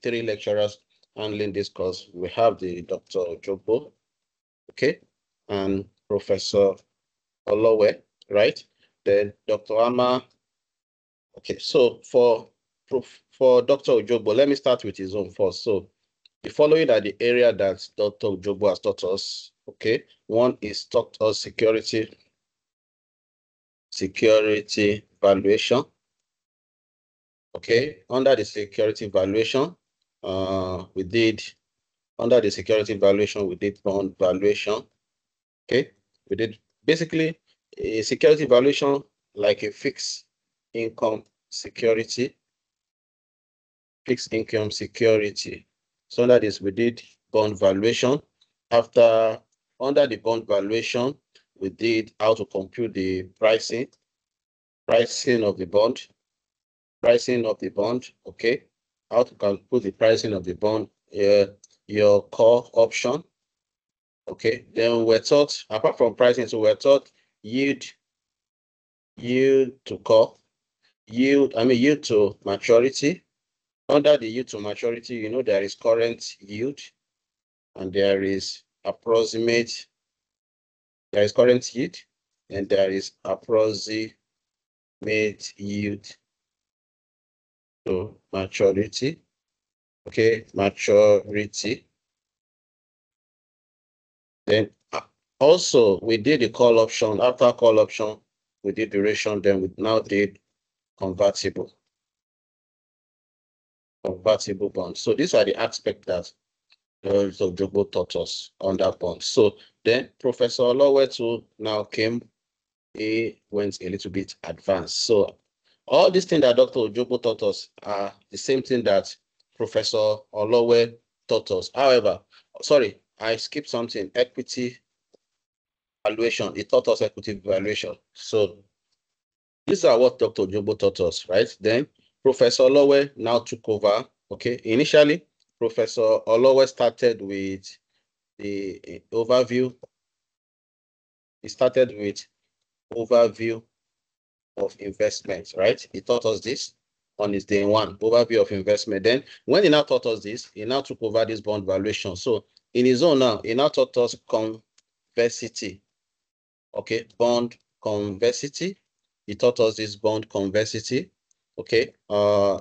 three lecturers handling this course. We have the Dr. Ojogbo, okay, and Professor Olowe, right? Then Dr. Ama. Okay, so for Dr. Ojogbo, let me start with his own first. So the following are the area that Dr. Ojogbo has taught us. Okay, one is taught us security valuation. Okay, under the security valuation, we did bond valuation. Okay, we did basically a security valuation like a fixed income security. So under this, we did bond valuation. Under the bond valuation, we did how to compute the pricing of the bond. Okay, how to compute the pricing of the bond, your call option. Okay, then we're taught, apart from pricing, so we're taught yield to call, yield to maturity. Under the yield to maturity, there is current yield and there is current yield and there is approximate yield to maturity. Okay, maturity. Then also we did the call option. After call option, we did duration. Then we now did convertible bond. So these are the aspects that Dr. Ojogbo taught us on that bond. So then Professor Olowe now came. He went a little bit advanced. So all these things that Dr. Ojogbo taught us are the same thing that Professor Olowe taught us. However, sorry, I skipped something. Equity valuation. He taught us equity valuation. So these are what Dr. Ojogbo taught us, right? Then Professor Olowe now took over. Okay, initially, Professor Olowe started with the overview. He started with overview of investment, right? He taught us this on his day one, overview of investment. Then when he now taught us this, he now took over this bond valuation. So in his own now, he now taught us convexity. Okay, bond convexity. He taught us this bond convexity. Okay.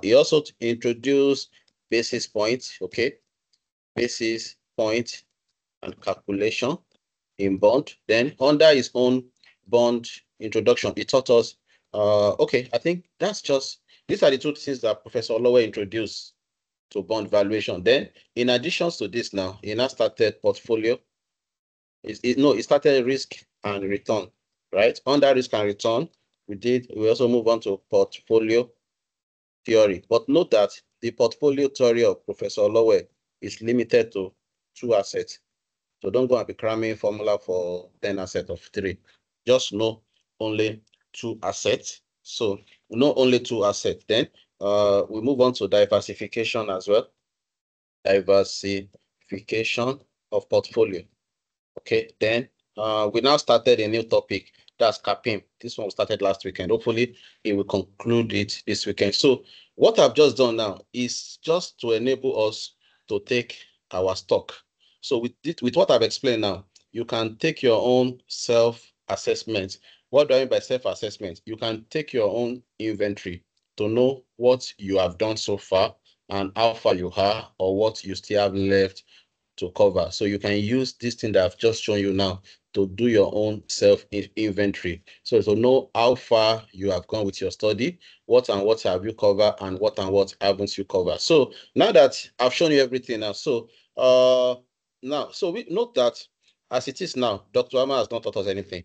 He also introduced basis points. Okay, basis point and calculation in bond. Then under his own bond introduction, he taught us. Okay, I think these are the two things that Professor Olowe introduced to bond valuation. Then, in addition to this, now he now started portfolio. He started risk and return, right? Under risk and return, we also move on to portfolio theory. But note that the portfolio theory of Professor Olowe is limited to 2 assets. So don't go and be cramming formula for 10 assets of 3. Just know only 2 assets. So know only 2 assets. Then we move on to diversification as well. Diversification of portfolio. Okay, then we now started a new topic. That's CAPM. This one started last weekend. Hopefully, it will conclude it this weekend. So what I've just done now is just to enable us to take our stock. So with what I've explained now, you can take your own self-assessment. What do I mean by self-assessment? You can take your own inventory to know what you have done so far and how far you are or what you still have left to cover. So you can use this thing that I've just shown you now to do your own self-inventory. So to know how far you have gone with your study, what and what have you covered, and what haven't you covered. So now that I've shown you everything now, so we note that as it is now, Dr. Ama has not taught us anything.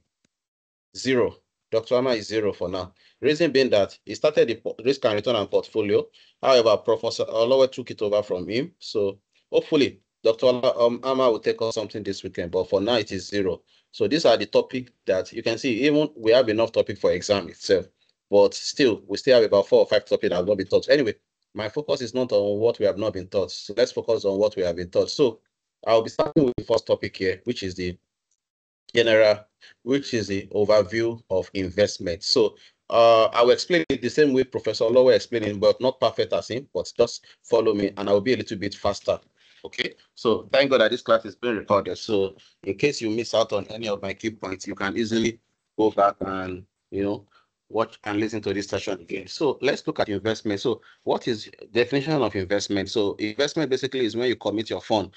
0. Dr. Ama is 0 for now. Reason being that he started the risk and return and portfolio. However, Professor Olowe took it over from him. So hopefully Dr. Ama will take us something this weekend, but for now it is 0. So these are the topics that you can see. Even we have enough topic for exam itself, but still we still have about 4 or 5 topics that have not been taught. Anyway, my focus is not on what we have not been taught. So let's focus on what we have been taught. So I'll be starting with the first topic here, which is the overview of investment. So I will explain it the same way Professor Lowe explaining, but not perfect as him, but just follow me and I'll be a little bit faster. Okay, so thank God that this class is being recorded. So in case you miss out on any of my key points, you can easily go back and, watch and listen to this session again. So let's look at investment. So what is definition of investment? So investment basically is when you commit your fund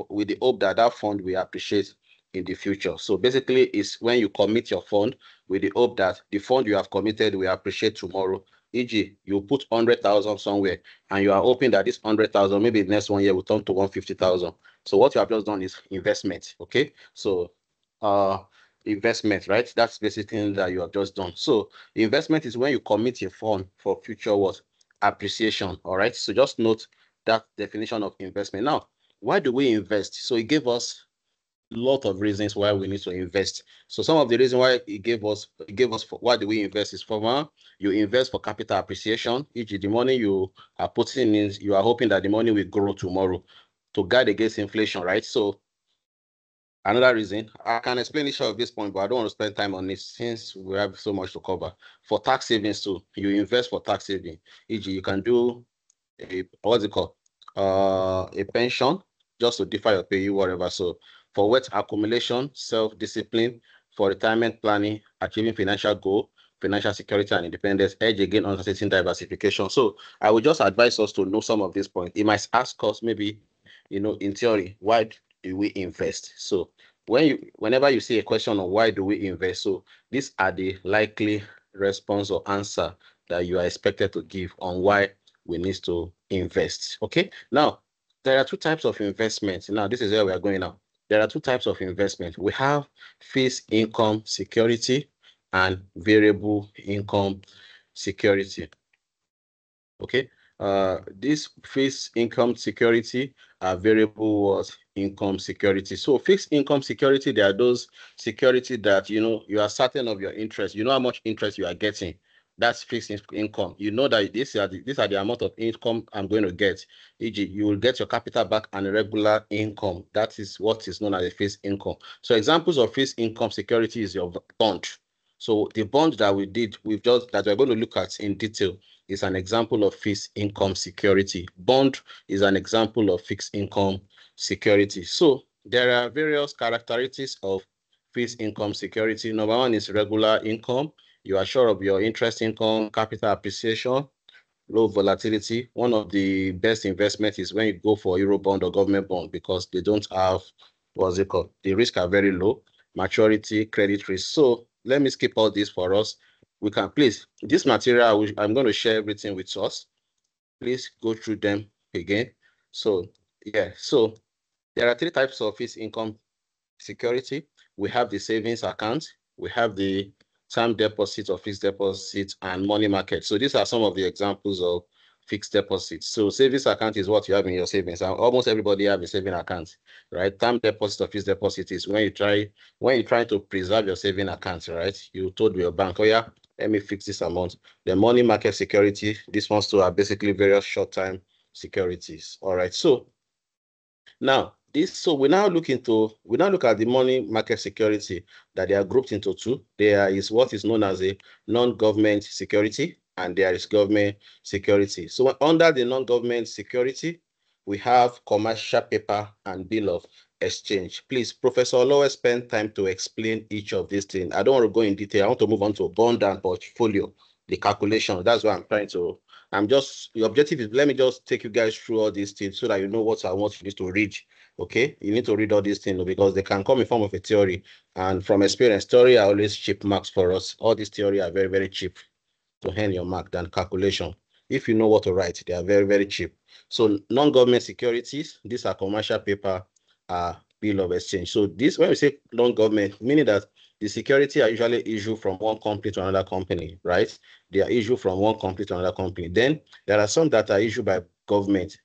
with the hope that that fund will appreciate in the future. So basically it's when you commit your fund with the hope that the fund you have committed will appreciate tomorrow. E.g., you put 100,000 somewhere and you are hoping that this 100,000, maybe the next 1 year will turn to 150,000. So what you have just done is investment. Okay. So investment, right? That's basically that you have just done. So investment is when you commit your fund for future what? Appreciation. All right. So just note that definition of investment. Now, why do we invest? So it gave us lot of reasons why we need to invest. So some of the reasons why it gave us why do we invest is for one, you invest for capital appreciation, e.g. the money you are putting in, you are hoping that the money will grow tomorrow to guard against inflation, right? So another reason, I can explain each of this point, but I don't want to spend time on it since we have so much to cover. For tax savings too, you invest for tax saving, e.g. you can do what's it called? A pension just to defer your pay, whatever. So for wealth accumulation, self-discipline, for retirement planning, achieving financial goal, financial security and independence, edge again on certain diversification. So I would just advise us to know some of these points. It might ask us maybe, in theory, why do we invest? So whenever you see a question on why do we invest, so these are the likely response or answer that you are expected to give on why we need to invest. Okay. Now, there are two types of investments. Now, this is where we are going now. There are two types of investment. We have fixed income security and variable income security. Okay. This fixed income security are variable income security. So fixed income security, there are those security that you are certain of your interest. You know how much interest you are getting. That's fixed income. You know that these are the amount of income I'm going to get. E.g., you will get your capital back and regular income. That is what is known as a fixed income. So examples of fixed income security is your bond. So the bond that that we're going to look at in detail is an example of fixed income security. Bond is an example of fixed income security. So there are various characteristics of fixed income security. Number one is regular income. You are sure of your interest income, capital appreciation, low volatility. One of the best investments is when you go for Eurobond or government bond because they don't have, what's it called? The risks are very low, maturity, credit risk. So let me skip all this for us. We can please, this material, I'm going to share everything with us. Please go through them again. So yeah, so there are three types of fixed income security. We have the savings account, we have the term deposit or fixed deposit and money market. So these are some of the examples of fixed deposits. So savings account is what you have in your savings. And almost everybody have a saving account, right? Term deposit or fixed deposit is when you're trying to preserve your saving account, right? You told your bank, oh yeah, let me fix this amount. The money market security, these ones too are basically various short-term securities. All right. So now, we now look at the money market security that they are grouped into two. There is what is known as a non-government security, and there is government security. So under the non-government security, we have commercial paper and bill of exchange. Please, Professor Lowe, spend time to explain each of these things. I don't want to go in detail. I want to move on to bond and portfolio, the calculation. That's what I'm trying to the objective is let me just take you guys through all these things so that you know what I want you to read. Okay, you need to read all these things because they can come in form of a theory, and from experience, theory are always cheap marks for us. All these theory are very, very cheap to earn your mark than calculation. If you know what to write, they are very, very cheap. So non-government securities, these are commercial paper, bill of exchange. So this, when we say non-government, meaning that the security are usually issued from one company to another company, right? They are issued from one company to another company. Then there are some that are issued by government.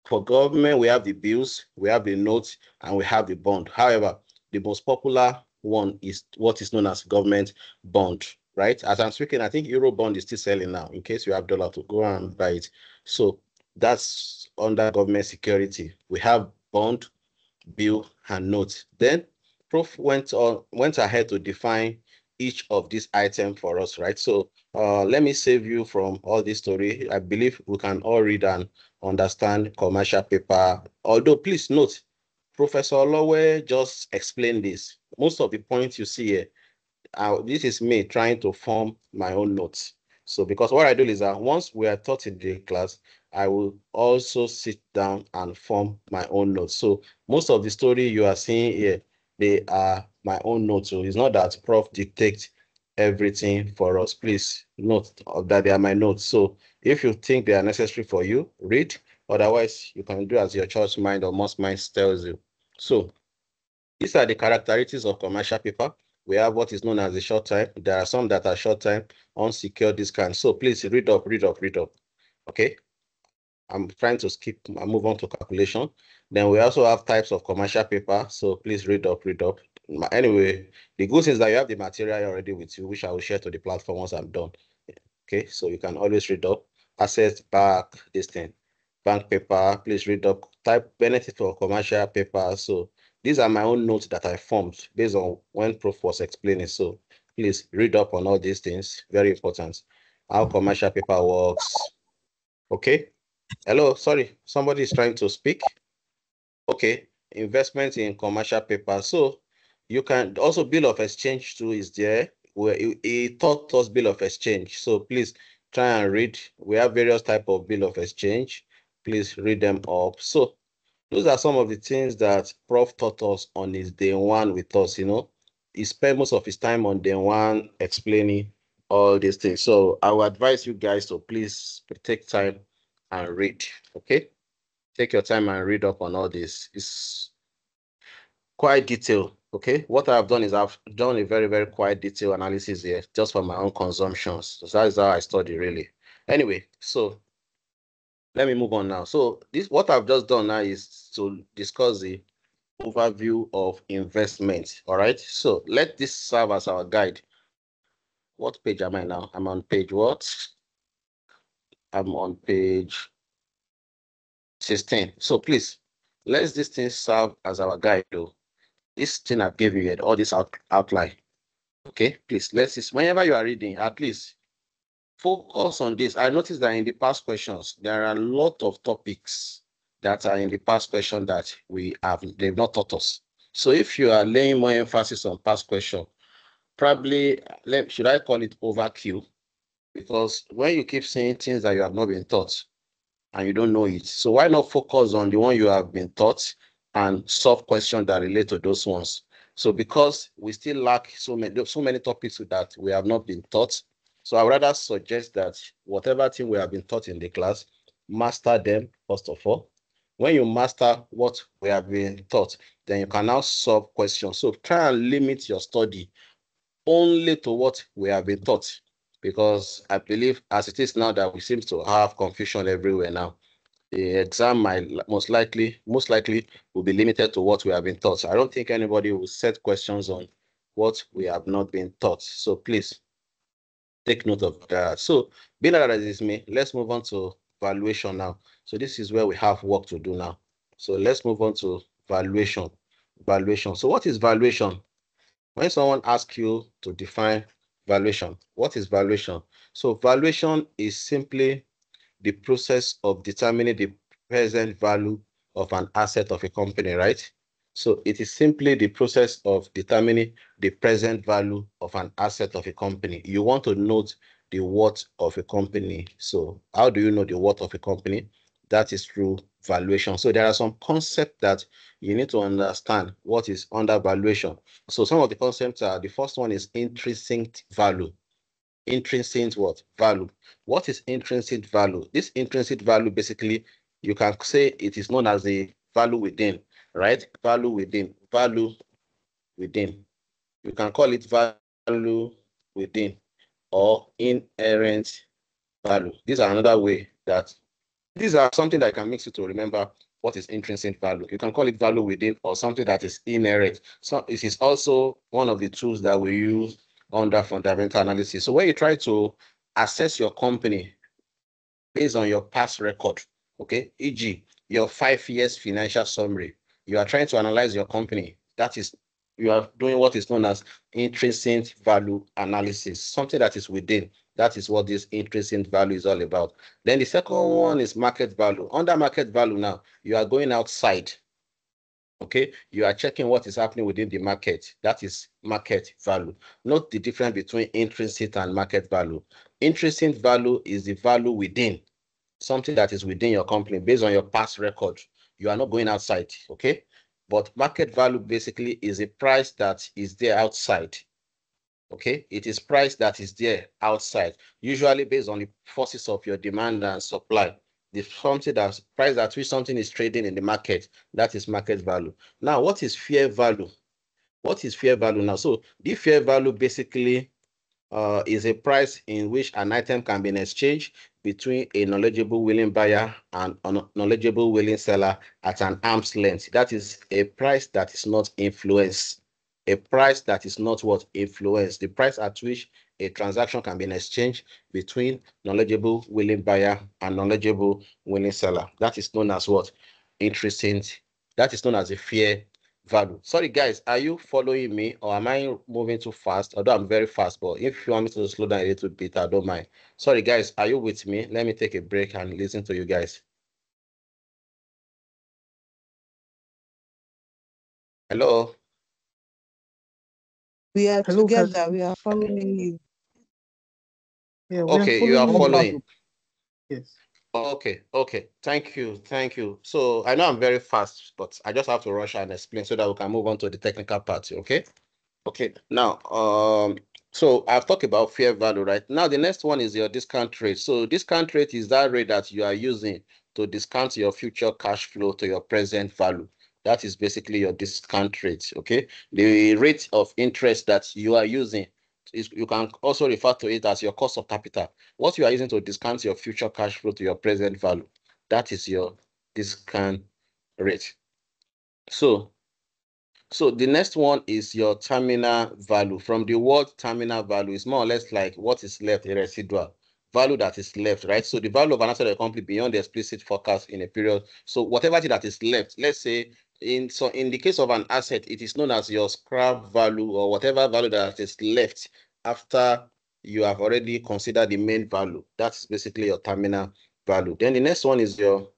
For government, we have the bills, we have the notes, and we have the bond. However, the most popular one is what is known as government bond, right? As I'm speaking, I think Euro bond is still selling now in case you have dollar to go and buy it. So that's under government security. We have bond, bill, and note. Then Prof went ahead to define each of these items for us, right? So let me save you from all this story. I believe we can all read and understand commercial paper. Although, please note, Professor Lowe just explained this. Most of the points you see here, this is me trying to form my own notes. So because what I do is that once we are taught in the class, I will also sit down and form my own notes. So most of the story you are seeing here, they are my own notes. So it's not that Prof dictates everything for us. Please note that they are my notes. So if you think they are necessary for you, read. Otherwise, you can do as your church mind or most mind tells you. So these are the characteristics of commercial paper. We have what is known as the short time. There are some that are short time, unsecured discount. So please read up, read up, read up. Okay. I'm trying to skip and move on to calculation. Then we also have types of commercial paper. So please read up, read up. Anyway, the good thing is that you have the material already with you, which I will share to the platform once I'm done. Okay, so you can always read up. Asset back, this thing. Bank paper, please read up. Type benefit for commercial paper. So these are my own notes that I formed based on when Prof was explaining. So please read up on all these things. Very important. How commercial paper works. Okay. Hello, sorry, somebody is trying to speak. Okay, investment in commercial paper. So you can also bill of exchange too is there. Where it taught us bill of exchange. So please try and read. We have various type of bill of exchange. Please read them up. So those are some of the things that Prof taught us on his day one with us. He spent most of his time on day one explaining all these things. So I will advise you guys to please take time and read. Okay, take your time and read up on all this. It's quite detailed. Okay, what I've done is I've done a very, very quite detailed analysis here just for my own consumptions. So that's how I study really. Anyway, so let me move on now. So this what I've just done now is to discuss the overview of investment. All right. So let this serve as our guide. What page am I now? I'm on page what? I'm on page 16. So please, let this thing serve as our guide though. This thing I've given you, all this outline. Okay, please, let's see. Whenever you are reading, at least focus on this. I noticed that in the past questions, there are a lot of topics that are in the past question that they've not taught us. So if you are laying more emphasis on past question, probably, should I call it overkill? Because when you keep saying things that you have not been taught and you don't know it, so why not focus on the one you have been taught and solve questions that relate to those ones? So because we still lack so many topics that we have not been taught, so I would rather suggest that whatever thing we have been taught in the class, master them first of all. When you master what we have been taught, then you can now solve questions. So try and limit your study only to what we have been taught, because I believe as it is now that we seem to have confusion everywhere now, the exam might most likely will be limited to what we have been taught. So I don't think anybody will set questions on what we have not been taught. So please take note of that. So being that as is me, let's move on to valuation now. So this is where we have work to do now. So let's move on to valuation. Valuation. So what is valuation? When someone asks you to define valuation, what is valuation? So valuation is simply the process of determining the present value of an asset of a company, right? So it is simply the process of determining the present value of an asset of a company. You want to note the worth of a company. So how do you know the worth of a company? That is through valuation. So there are some concepts that you need to understand what is under valuation. So some of the concepts are, the first one is intrinsic value. Intrinsic what? Value. What is intrinsic value? This intrinsic value, basically, you can say it is known as the value within, right? Value within, value within. You can call it value within or inherent value. These are another way that, these are something that can mix you to remember what is intrinsic value. You can call it value within or something that is inherent. So it is also one of the tools that we use under fundamental analysis. So when you try to assess your company based on your past record, okay, e.g., your 5 years financial summary, you are trying to analyze your company. That is you are doing what is known as intrinsic value analysis, something that is within. That is what this intrinsic value is all about. Then the second one is market value. Under market value now, you are going outside. Okay, you are checking what is happening within the market. That is market value. Note the difference between intrinsic and market value. Intrinsic value is the value within, something that is within your company based on your past record. You are not going outside, okay? But market value basically is a price that is there outside, okay? It is price that is there outside, usually based on the forces of your demand and supply. The something that's price at which something is trading in the market, that is market value. Now, what is fair value? What is fair value now? So the fair value basically is a price in which an item can be in exchange between a knowledgeable willing buyer and a knowledgeable willing seller at an arm's length. That is a price that is not influenced. A price that is not what influenced. The price at which a transaction can be in exchange between knowledgeable willing buyer and knowledgeable willing seller. That is known as what? Intrinsic. That is known as a fair value. Sorry, guys, are you following me or am I moving too fast? Although I'm very fast, but if you want me to slow down a little bit, I don't mind. Sorry, guys, are you with me? Let me take a break and listen to you guys. Hello? We are Hello, together. We are following you. Yeah, we are Okay, you are following you. following. Yes. Okay. Thank you. So I know I'm very fast, but I just have to rush and explain so that we can move on to the technical part, okay? Okay, now, so I've talked about fair value, right? Now, the next one is your discount rate. So discount rate is that rate that you are using to discount your future cash flow to your present value. That is basically your discount rate, okay? The rate of interest that you are using is, you can also refer to it as your cost of capital. What you are using to discount your future cash flow to your present value, that is your discount rate. So the next one is your terminal value. From the word terminal value, is more or less like what is left, a residual value that is left, right? So the value of an asset of a company beyond the explicit forecast in a period. So whatever that is left, let's say in the case of an asset, it is known as your scrap value or whatever value that is left after you have already considered the main value. That's basically your terminal value. Then the next one is your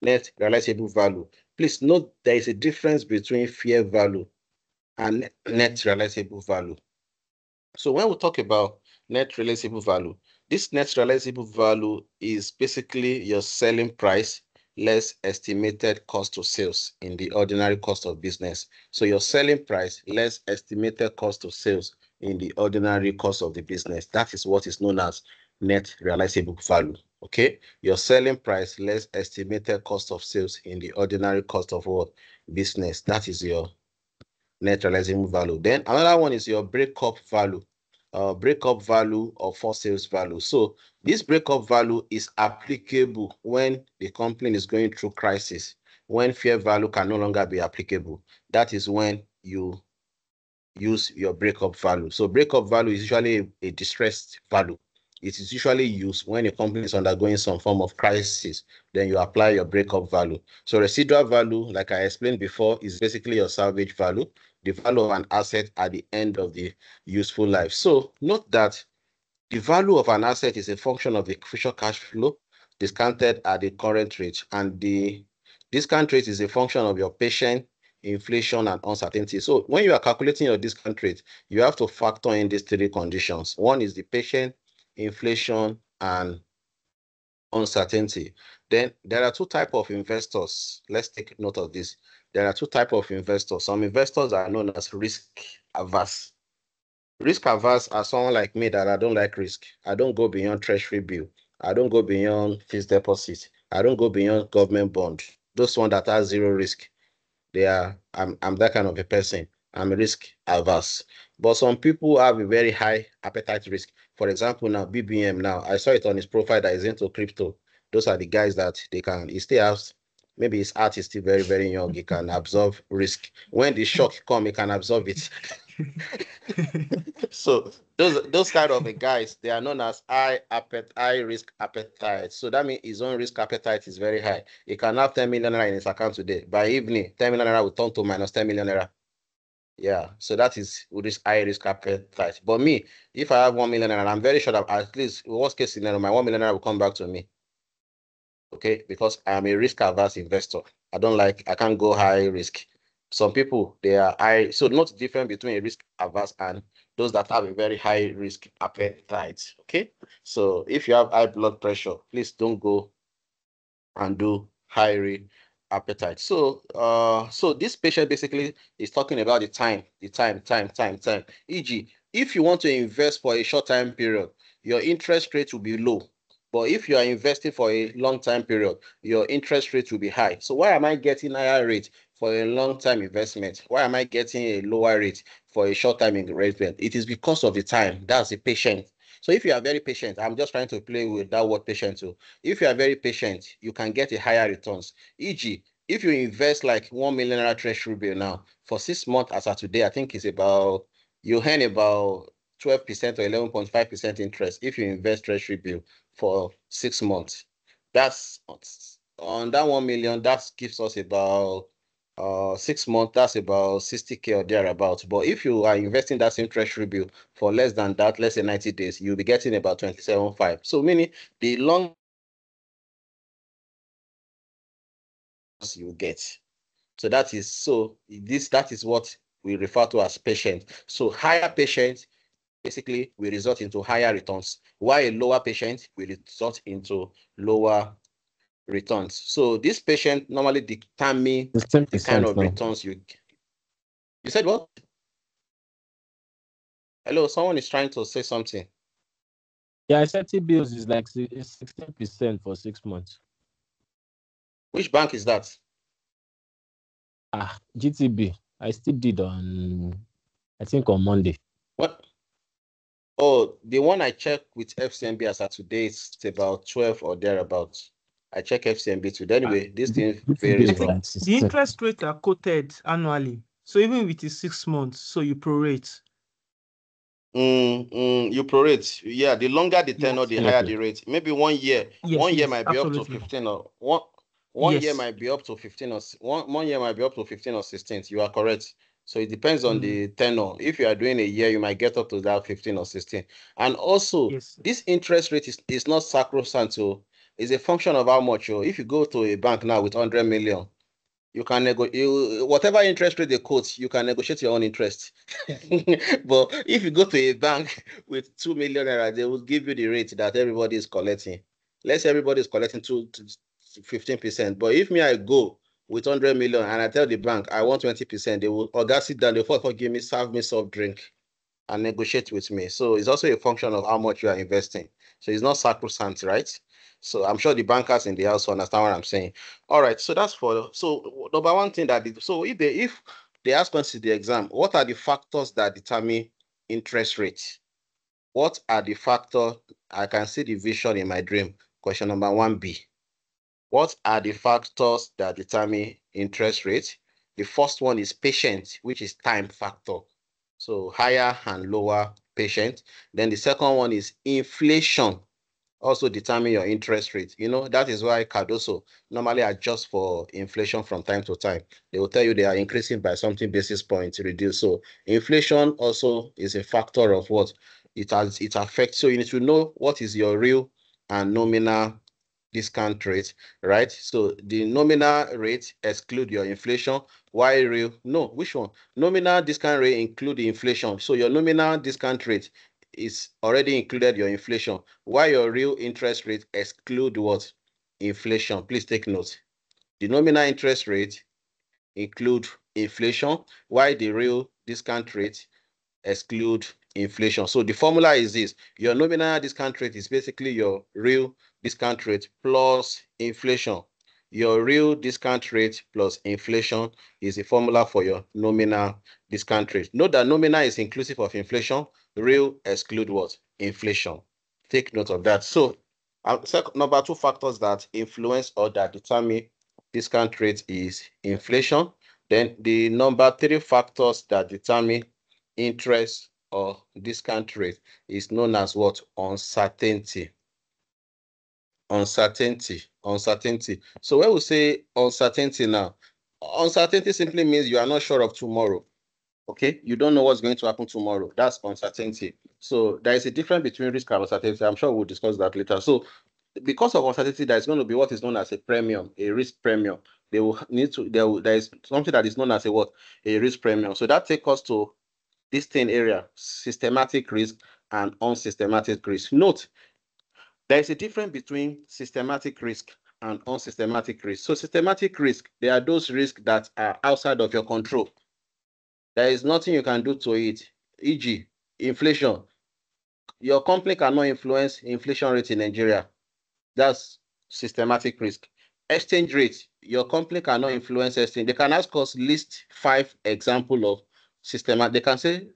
net realizable value. Please note there is a difference between fair value and net realizable value. So when we talk about net realizable value, this net realizable value is basically your selling price less estimated cost to sales in the ordinary cost of business. So your selling price less estimated cost to sales in the ordinary cost of the business. That is what is known as net realizable value. Okay, your selling price less estimated cost of sales in the ordinary cost of what business. That is your net realizable value. Then another one is your breakup value. Breakup value or for sales value. So this breakup value is applicable when the company is going through crisis, when fair value can no longer be applicable. That is when you use your breakup value. So breakup value is usually a distressed value. It is usually used when a company is undergoing some form of crisis. Then you apply your breakup value. So residual value, like I explained before, is basically your salvage value, the value of an asset at the end of the useful life. So note that the value of an asset is a function of the future cash flow discounted at the current rate, and the discount rate is a function of your patient, inflation, and uncertainty. So when you are calculating your discount rate, you have to factor in these three conditions. One is the patient, inflation, and uncertainty. Then there are two types of investors. Let's take note of this. There are two types of investors. Some investors are known as risk averse. Risk averse are someone like me that I don't like risk. I don't go beyond treasury bill. I don't go beyond fixed deposit. I don't go beyond government bond. Those one that have zero risk. I'm that kind of a person. I'm risk averse. But some people have a very high appetite risk. For example, now BBM now, I saw it on his profile that is into crypto. Those are the guys that he still has, maybe his art is still very, very young. He can absorb risk. When the shock come, he can absorb it. So those kind of guys, they are known as high risk appetite. So that means his own risk appetite is very high. He can have 10 million naira in his account today. By evening, 10 million naira will turn to minus 10 million naira. Yeah, so that is with this high risk appetite. But me, if I have 1 million and I'm very sure that at least worst case scenario, my 1 million will come back to me. Okay, because I am a risk averse investor. I can't go high risk. Some people they are high, so not different between a risk averse and those that have a very high risk appetite. Okay, so if you have high blood pressure, please don't go and do high risk appetite. So this patient basically is talking about the time. E.g., if you want to invest for a short time period, your interest rate will be low. But if you are investing for a long time period, your interest rate will be high. So why am I getting higher rate for a long time investment? Why am I getting a lower rate for a short time investment? It is because of the time. That's the patient. So if you are very patient, I'm just trying to play with that word patient too. If you are very patient, you can get a higher returns. E.g., if you invest like 1 million naira treasury bill now for 6 months as of today, I think it's about you earn about 12% or 11.5% interest if you invest treasury bill for 6 months. That's on that 1 million, that gives us about 6 months, that's about 60K or thereabouts. But if you are investing that same treasury bill for less than that, let's say 90 days, you'll be getting about 27.5. So meaning the long you get. So that is what we refer to as patient. So higher patient basically will result into higher returns, while a lower patient will result into lower returns. So this patient normally determine the kind 16% of now. returns you get. You said what? Hello, someone is trying to say something. Yeah, I said T-bills is like 16% for 6 months. Which bank is that? GTB. I still did I think on Monday. What? Oh, the one I checked with FCMB as of today is about 12 or thereabouts. I check FCMB today. Anyway, this thing GTB varies I is from. think like the 16. interest rates are quoted annually. So even with the 6 months, so you prorate. You prorate. Yeah, the longer the tenure, Yes. the higher Okay. the rate. Maybe 1 year. Yes, 1 year yes, might be up to absolutely. 15 or one year Yes. might be up to 15 or 1 year might be up to 15 or 16. You are correct. So it depends on the tenure. If you are doing a year, you might get up to that 15 or 16. And also, Yes. this interest rate is not sacrosanct. So it's a function of how much. If you go to a bank now with 100 million, you can negotiate whatever interest rate they quote, you can negotiate your own interest. But if you go to a bank with 2 million naira, they will give you the rate that everybody is collecting. Let's say everybody is collecting 15%. But if me, I go with 100 million and I tell the bank I want 20%, they will sit down, they will give me, serve me soft drink and negotiate with me. So it's also a function of how much you are investing. So it's not sacrosanct, right? So I'm sure the bankers in the house understand what I'm saying. All right. So that's number one thing so if they ask us in the exam, what are the factors that determine interest rate? What are the factors? I can see the vision in my dream. Question number 1B. What are the factors that determine interest rate? The first one is patient, which is time factor. So higher and lower patient. Then the second one is inflation, also determine your interest rate. That is why Cardoso normally adjusts for inflation from time to time. They will tell you they are increasing by something basis point to reduce. So inflation also is a factor of what it affects. So you need to know what is your real and nominal discount rate, right? So the nominal rate exclude your inflation. Why real? No, which one? Nominal discount rate include the inflation. So your nominal discount rate is already included your inflation. Why your real interest rate exclude what? Inflation. Please take note. The nominal interest rate include inflation, while the real discount rate exclude inflation. So the formula is this. Your nominal discount rate is basically your real discount rate plus inflation. Your real discount rate plus inflation is the formula for your nominal discount rate. Note that nominal is inclusive of inflation. Real exclude what? Inflation. Take note of that. So number two factors that influence or that determine discount rate is inflation. Then the number three factors that determine interest or discount rate is known as what? Uncertainty. Uncertainty. So when we say uncertainty now, uncertainty simply means you are not sure of tomorrow. Okay, you don't know what's going to happen tomorrow. That's uncertainty. So there is a difference between risk and uncertainty. I'm sure we'll discuss that later. So because of uncertainty, there's going to be what is known as a premium, a risk premium. They will need to, there is something that is known as a what? A risk premium. So that takes us to this thing area, systematic risk and unsystematic risk. Note, there is a difference between systematic risk and unsystematic risk. So systematic risk, they are those risks that are outside of your control. There is nothing you can do to it, e.g., inflation. Your company cannot influence inflation rate in Nigeria. That's systematic risk. Exchange rate, your company cannot influence exchange. They can ask us list 5 examples of systematic. They can say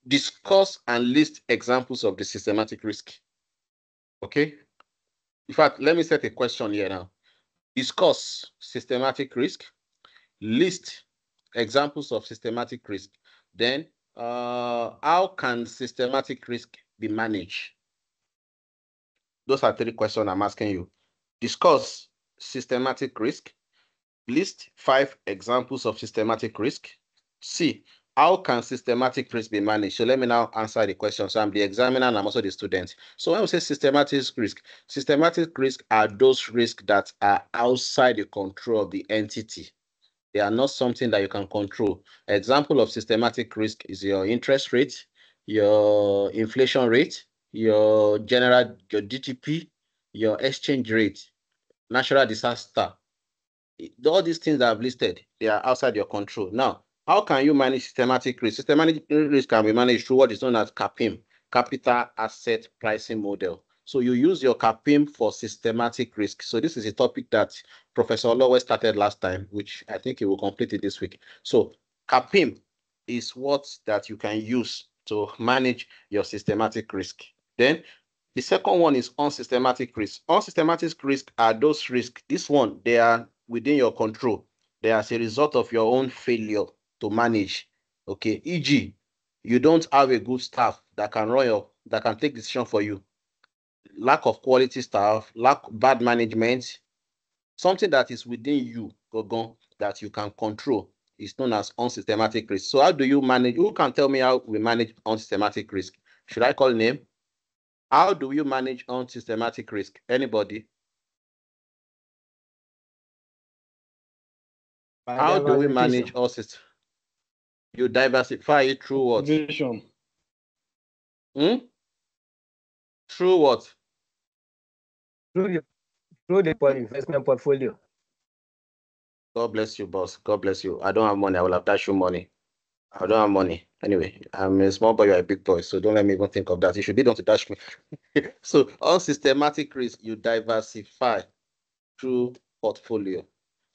discuss and list examples of the systematic risk. Okay. In fact, let me set a question here now. Discuss systematic risk. List examples of systematic risk. Then, how can systematic risk be managed? Those are 3 questions I'm asking you. Discuss systematic risk. List 5 examples of systematic risk. C, how can systematic risk be managed? So let me now answer the question. So I'm the examiner and I'm also the student. So when we say systematic risk are those risks that are outside the control of the entity. They are not something that you can control. Example of systematic risk is your interest rate, your inflation rate, your GDP, your exchange rate, natural disaster. All these things that I've listed, they are outside your control. Now, how can you manage systematic risk? Systematic risk can be managed through what is known as CAPIM, Capital Asset Pricing Model. So you use your CAPIM for systematic risk. So this is a topic that Professor Olowe started last time, which I think he will complete it this week. So CAPIM is what that you can use to manage your systematic risk. Then the second one is unsystematic risk. Unsystematic risk are those risks. This one, they are within your control. They are as a result of your own failure to manage. Okay, e.g., you don't have a good staff that can take decision for you. Lack of quality staff, bad management, something that is within you, that you can control is known as unsystematic risk. So how do you manage? Who can tell me how we manage unsystematic risk? Should I call name? How do you manage unsystematic risk? Anybody? How do we manage all systems? You diversify it through what? Vision. Through what? Through the investment portfolio. God bless you, boss. God bless you. I don't have money. I will have dashed you money. I don't have money. Anyway, I'm a small boy, you're a big boy, so don't let me even think of that. You should be done to dash me. So on systematic risk, you diversify through portfolio.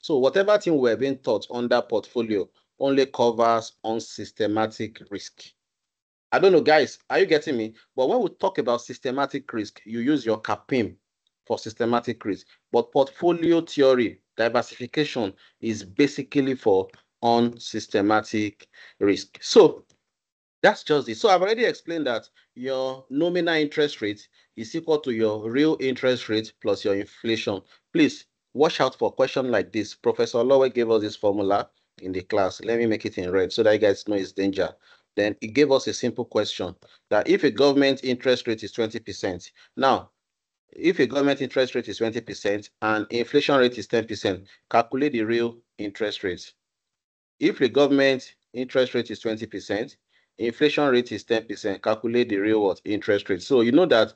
So whatever thing we're being taught under portfolio only covers unsystematic risk. I don't know, guys, are you getting me? But when we talk about systematic risk, you use your CAPIM for systematic risk. But portfolio theory, diversification is basically for unsystematic risk. So that's just it. So I've already explained that your nominal interest rate is equal to your real interest rate plus your inflation. Please watch out for questions like this. Professor Olowe gave us this formula in the class. Let me make it in red so that you guys know it's danger. Then it gave us a simple question that if a government interest rate is 20%, now, if a government interest rate is 20% and inflation rate is 10%, calculate the real interest rate. If the government interest rate is 20%, inflation rate is 10%, calculate the real what? Interest rate. So you know that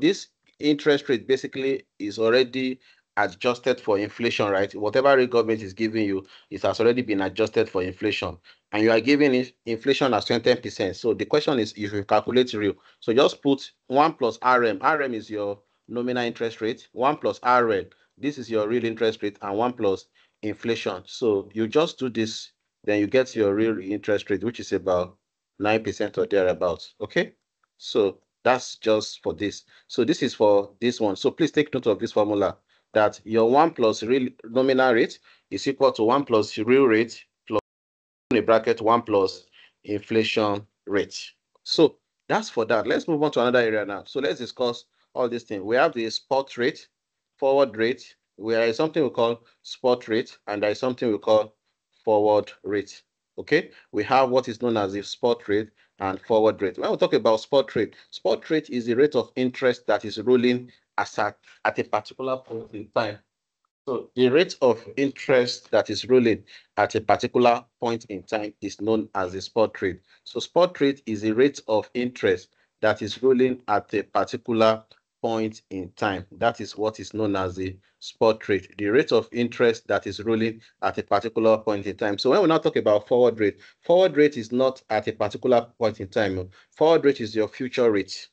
this interest rate basically is already adjusted for inflation, right? Whatever rate government is giving you, it has already been adjusted for inflation. And you are giving it inflation as 20%. So the question is if you calculate real. So just put 1 plus RM. RM is your nominal interest rate. 1 plus RL. This is your real interest rate, and 1 plus inflation. So you just do this, then you get your real interest rate, which is about 9% or thereabouts. Okay. So that's just for this. So this is for this one. So please take note of this formula that your 1 plus real nominal rate is equal to 1 plus real rate plus in a bracket 1 plus inflation rate. So that's for that. Let's move on to another area now. So let's discuss all these things. We have the spot rate, forward rate, where is something we call spot rate, and there is something we call forward rate. Okay, we have what is known as the spot rate and forward rate. When we talk about spot rate is the rate of interest that is rolling at a particular point in time. So the rate of interest that is rolling at a particular point in time is known as the spot rate. So spot rate is the rate of interest that is rolling at a particular point in time. That is what is known as the spot rate, the rate of interest that is rolling at a particular point in time. So when we now talk about forward rate is not at a particular point in time. Forward rate is your future rate.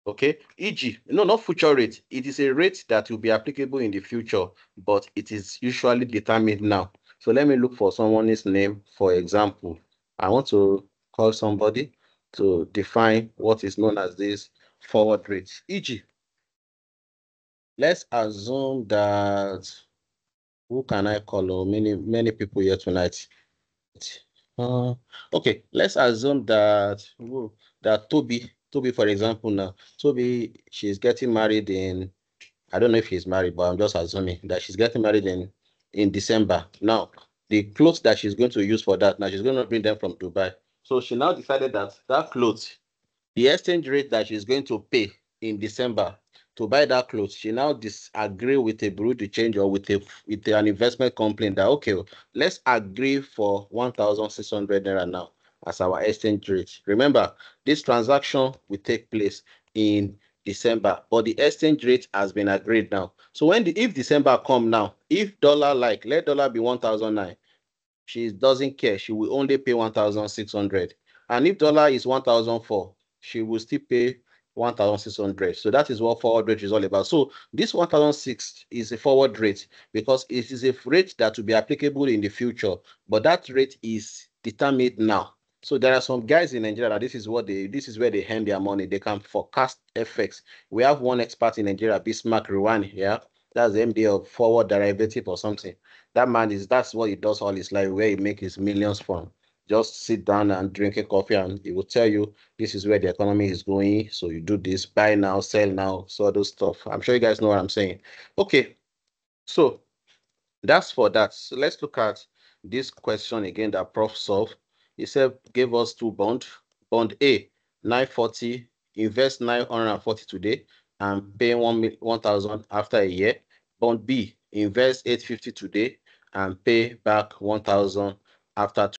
Okay, e.g., no, not future rate. It is a rate that will be applicable in the future, but it is usually determined now. So let me look for someone's name, for example. I want to call somebody to define what is known as this forward rate. E.g., let's assume that, who can I call? Oh, many people here tonight. Okay, let's assume that Toby, for example, now Toby, she's getting married in, I don't know if she's married, but I'm just assuming that she's getting married in December. Now, the clothes that she's going to use for that, now she's going to bring them from Dubai. So she now decided that clothes, the exchange rate that she's going to pay in December to buy that clothes, she now disagree with a bureau de change or with an investment company that, okay, let's agree for 1,600 naira now as our exchange rate. Remember, this transaction will take place in December, but the exchange rate has been agreed now. So if December come now, if dollar, like, let dollar be 1,009, she doesn't care. She will only pay 1,600. And if dollar is 1,004, she will still pay 1,600. So that is what forward rate is all about. So this 1,006 is a forward rate because it is a rate that will be applicable in the future, but that rate is determined now. So there are some guys in Nigeria that this is where they earn their money. They can forecast FX. We have one expert in Nigeria, Bismarck Rwani, yeah. That's the MD of forward derivative or something. That's what he does all his life, where he makes his millions from. Just sit down and drink a coffee, and he will tell you this is where the economy is going. So you do this, buy now, sell now, so those stuff. I'm sure you guys know what I'm saying. Okay, so that's for that. So let's look at this question again that Prof solved. He said, gave us two bonds. Bond A, 940, invest 940 today and pay 1,000 after a year. Bond B, invest 850 today and pay back 1,000 after 2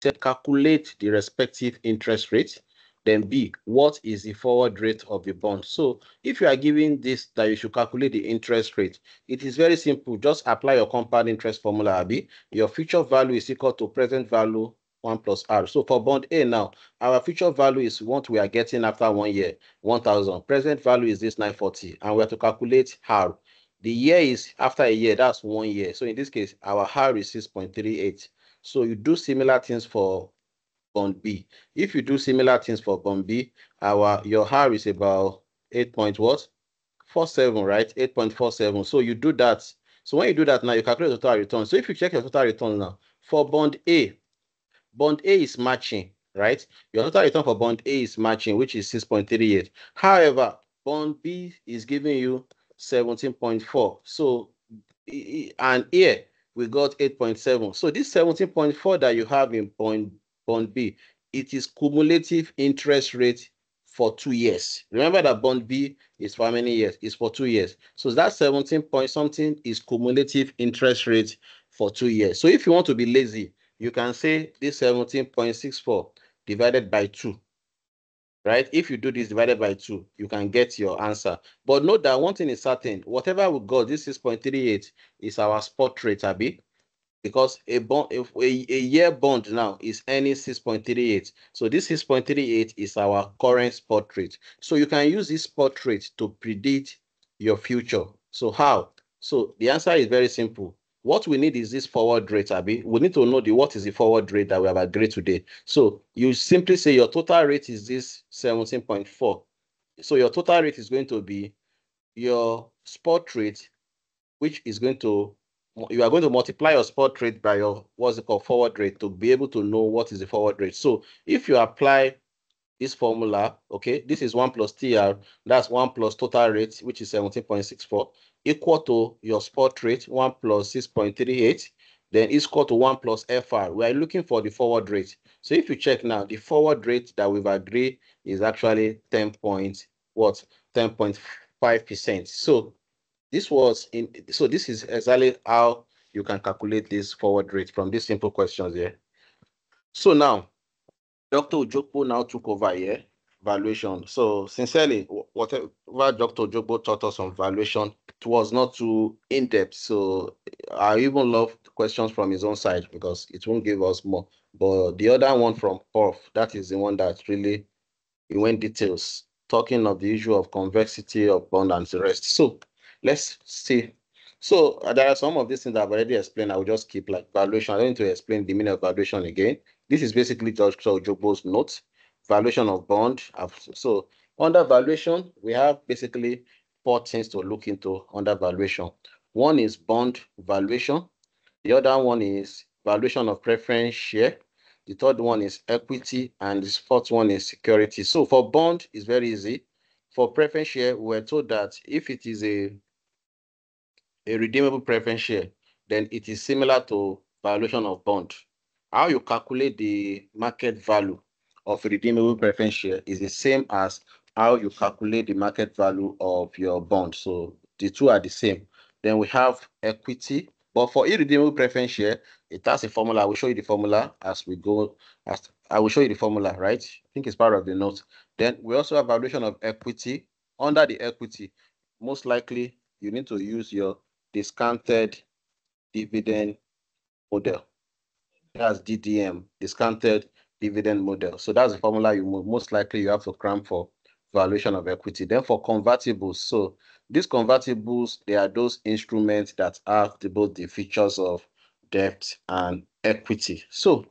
years. Calculate the respective interest rate. Then B, what is the forward rate of the bond? So if you are given this, that you should calculate the interest rate, it is very simple. Just apply your compound interest formula, Abi. Your future value is equal to present value 1 plus R. So for bond A now, our future value is what we are getting after 1 year, 1,000. Present value is this 940, and we have to calculate R. The year is after a year, that's 1 year. So in this case, our R is 6.38. So you do similar things for bond B. If you do similar things for bond B, your R is about 8.47, right? 8.47. So you do that. So when you do that now, you calculate the total return. So if you check your total return now, for bond A is matching, right? Your total return for bond A is matching, which is 6.38. However, bond B is giving you 17.4. So, and here we got 8.7. So this 17.4 that you have in bond B, it is cumulative interest rate for 2 years. Remember that bond B is for how many years? It's for 2 years. So that 17 point something is cumulative interest rate for 2 years. So if you want to be lazy, you can say this 17.64 divided by 2, right? If you do this divided by 2, you can get your answer. But note that one thing is certain, whatever we got, this 6.38 is our spot rate, Abi, because a year bond now is earning 6.38. So this 6.38 is our current spot rate. So you can use this spot rate to predict your future. So how? So the answer is very simple. What we need is this forward rate, Abi. We need to know what is the forward rate that we have agreed today. So you simply say your total rate is this 17.4. So your total rate is going to be your spot rate, which is going to, you are going to multiply your spot rate by your, what's it called, forward rate, to be able to know what is the forward rate. So if you apply this formula, okay, this is 1 plus TR, that's 1 plus total rate, which is 17.64, equal to your spot rate, 1 plus 6.38, then is equal to 1 plus FR. We are looking for the forward rate. So if you check now, the forward rate that we've agreed is actually 10.5%. So this is exactly how you can calculate this forward rate from these simple questions here. So now, Dr. Ojokpo now took over here, valuation. So sincerely, whatever Dr. Ojokpo taught us on valuation, it was not too in-depth. So I even love questions from his own side because it won't give us more. But the other one from Prof, that is the one that really he went details, talking of the issue of convexity of bond and the rest. So let's see. So there are some of these things that I've already explained. I will just keep like valuation. I don't need to explain the meaning of valuation again. This is basically Dr. Ojokpo's note, valuation of bond. So under valuation, we have basically 4 things to look into under valuation. One is bond valuation. The other one is valuation of preference share. The third one is equity, and the fourth one is security. So for bond, it's very easy. For preference share, we're told that if it is a redeemable preference share, then it is similar to valuation of bond. How you calculate the market value of a redeemable preference share is the same as how you calculate the market value of your bond. So the two are the same. Then we have equity. But for irredeemable preference share, it has a formula. I will show you the formula as we go. I will show you the formula, right? I think it's part of the note. Then we also have valuation of equity. Under the equity, most likely you need to use your discounted dividend model. That's DDM, discounted dividend model. So that's the formula you most likely you have to cram for valuation of equity. Then for convertibles, so these convertibles, they are those instruments that have both the features of debt and equity. So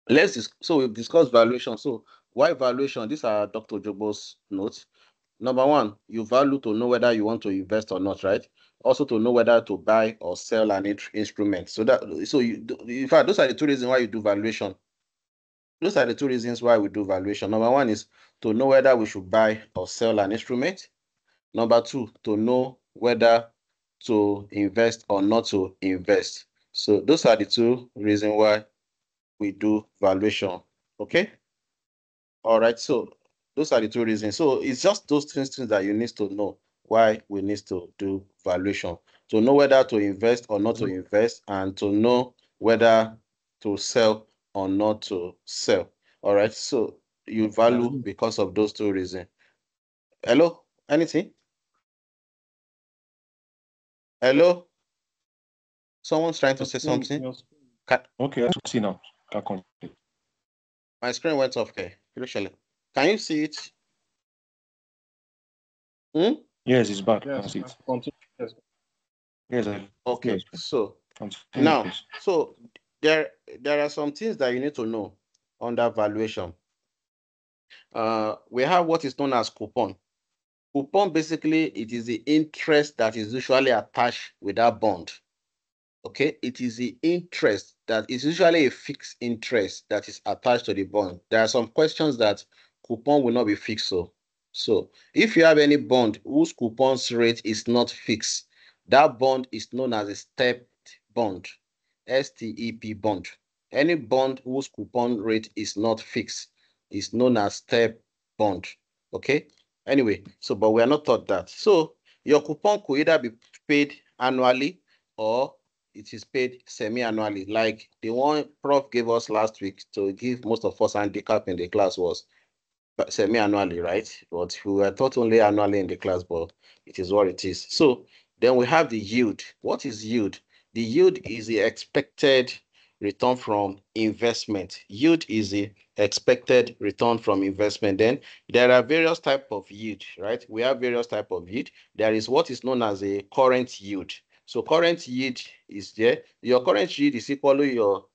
we've discussed valuation. So why valuation? These are Dr. Ojokpo's notes. Number one, you value to know whether you want to invest or not, right? Also to know whether to buy or sell an instrument. In fact, those are the 2 reasons why you do valuation. Those are the 2 reasons why we do valuation. Number one is to know whether we should buy or sell an instrument. Number 2, to know whether to invest or not to invest. So those are the 2 reasons why we do valuation. Okay. All right. So those are the 2 reasons. So it's just those things that you need to know why we need to do valuation. To know whether to invest or not to invest, and to know whether to sell or not to sell. All right. So you value because of those 2 reasons. Hello? Anything? Hello? Someone's trying to say something? Okay, I see now. My screen went off. Okay. Can you see it? Yes, it's back. Yes, I see it. Yes. Okay. Yes. So Continue, now, please. so there are some things that you need to know under valuation. We have what is known as coupon. Coupon, basically, it is the interest that is usually attached with that bond. Okay, it is the interest that is usually a fixed interest that is attached to the bond. There are some questions that coupon will not be fixed. So if you have any bond whose coupon's rate is not fixed, that bond is known as a stepped bond, STEP bond. Any bond whose coupon rate is not fixed is known as step bond. Okay. Anyway, but we are not taught that. So your coupon could either be paid annually or it is paid semi-annually. Like the one Prof gave us last week to give most of us handicap in the class was semi-annually, right? But we were taught only annually in the class, but it is what it is. So then we have the yield. What is yield? The yield is the expected return from investment. Yield is the expected return from investment. Then there are various types of yield, right? We have various types of yield. There is what is known as a current yield. So current yield is there. Your current yield is equal to your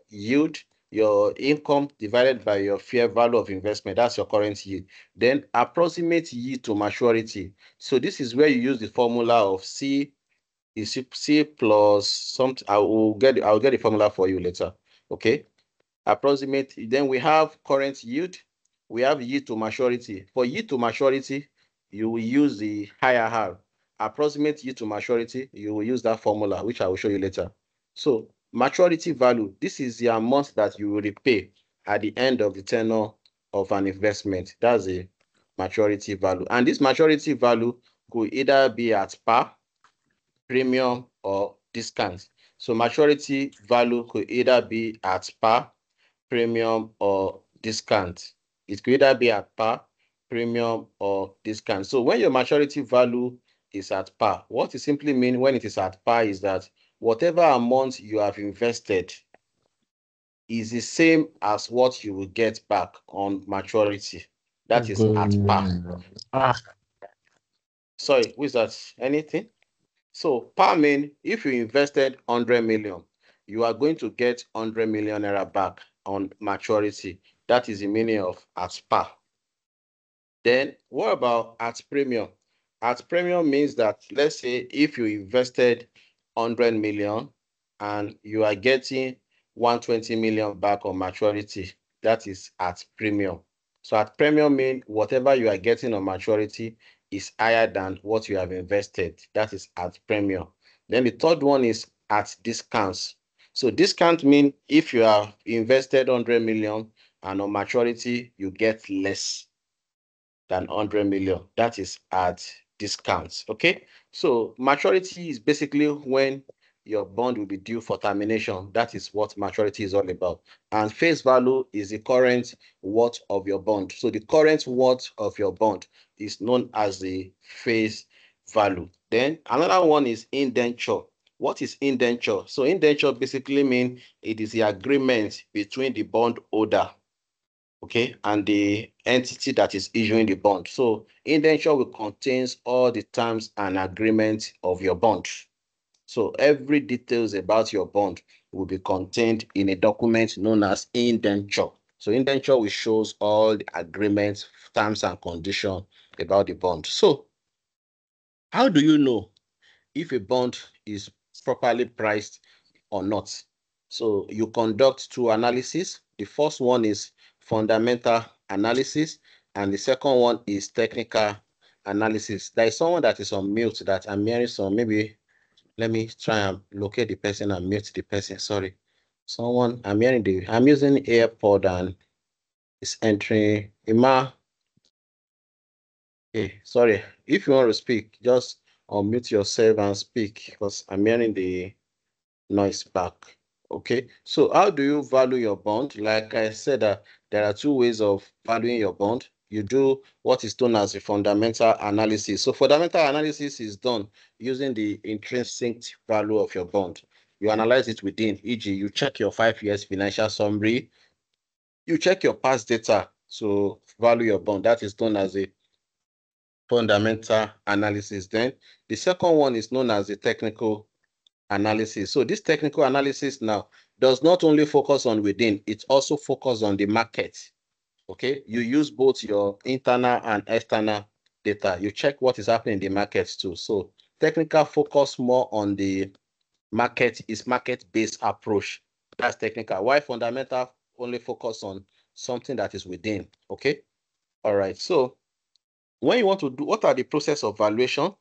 yield, your income divided by your fair value of investment. That's your current yield. Then approximate yield to maturity. So this is where you use the formula of C is C plus something. I'll get the formula for you later. Okay. Approximate. Then we have current yield. We have yield to maturity. For yield to maturity, you will use the higher R. Approximate yield to maturity, you will use that formula, which I will show you later. So maturity value, this is the amount that you will repay at the end of the tenure of an investment. That's a maturity value. And this maturity value could either be at par, premium, or discount. So maturity value could either be at par, premium, or discount. It could either be at par, premium, or discount. So when your maturity value is at par, what it simply means when it is at par is that whatever amount you have invested is the same as what you will get back on maturity. That is at par. Sorry, who is that? Anything? So par mean if you invested 100 million, you are going to get 100 million naira back on maturity. That is the meaning of at par. Then what about at premium? At premium means that, let's say if you invested 100 million and you are getting 120 million back on maturity, that is at premium. So at premium means whatever you are getting on maturity is higher than what you have invested. That is at premium. Then the third one is at discounts. So discount means if you have invested 100 million and on maturity you get less than 100 million. That is at discounts. Okay. So maturity is basically when your bond will be due for termination. That is what maturity is all about. And face value is the current worth of your bond. So the current worth of your bond is known as the face value. Then another one is indenture. What is indenture? So indenture basically means it is the agreement between the bond holder, okay, and the entity that is issuing the bond. So indenture will contains all the terms and agreements of your bond. So every details about your bond will be contained in a document known as indenture. So indenture will shows all the agreements, terms and conditions about the bond. So how do you know if a bond is properly priced or not? So you conduct two analyses. The first one is fundamental analysis, and the second one is technical analysis. There is someone that is on mute that I'm hearing some. Maybe let me try and locate the person and mute the person. Sorry. Someone, I'm using AirPod and it's entering. Ima, okay, sorry. If you want to speak, just unmute yourself and speak because I'm hearing the noise back. Okay, so how do you value your bond? Like I said, there are two ways of valuing your bond. You do what is known as a fundamental analysis. So fundamental analysis is done using the intrinsic value of your bond. You analyze it within, e.g., you check your 5 years financial summary, you check your past data to value your bond. That is known as a fundamental analysis. Then the second one is known as the technical analysis. So this technical analysis now does not only focus on within, it also focuses on the market. Okay, you use both your internal and external data. You check what is happening in the market too. So technical focus more on the market, is market-based approach. That's technical. Why fundamental only focus on something that is within. Okay. All right. So when you want to do, what are the process of valuation?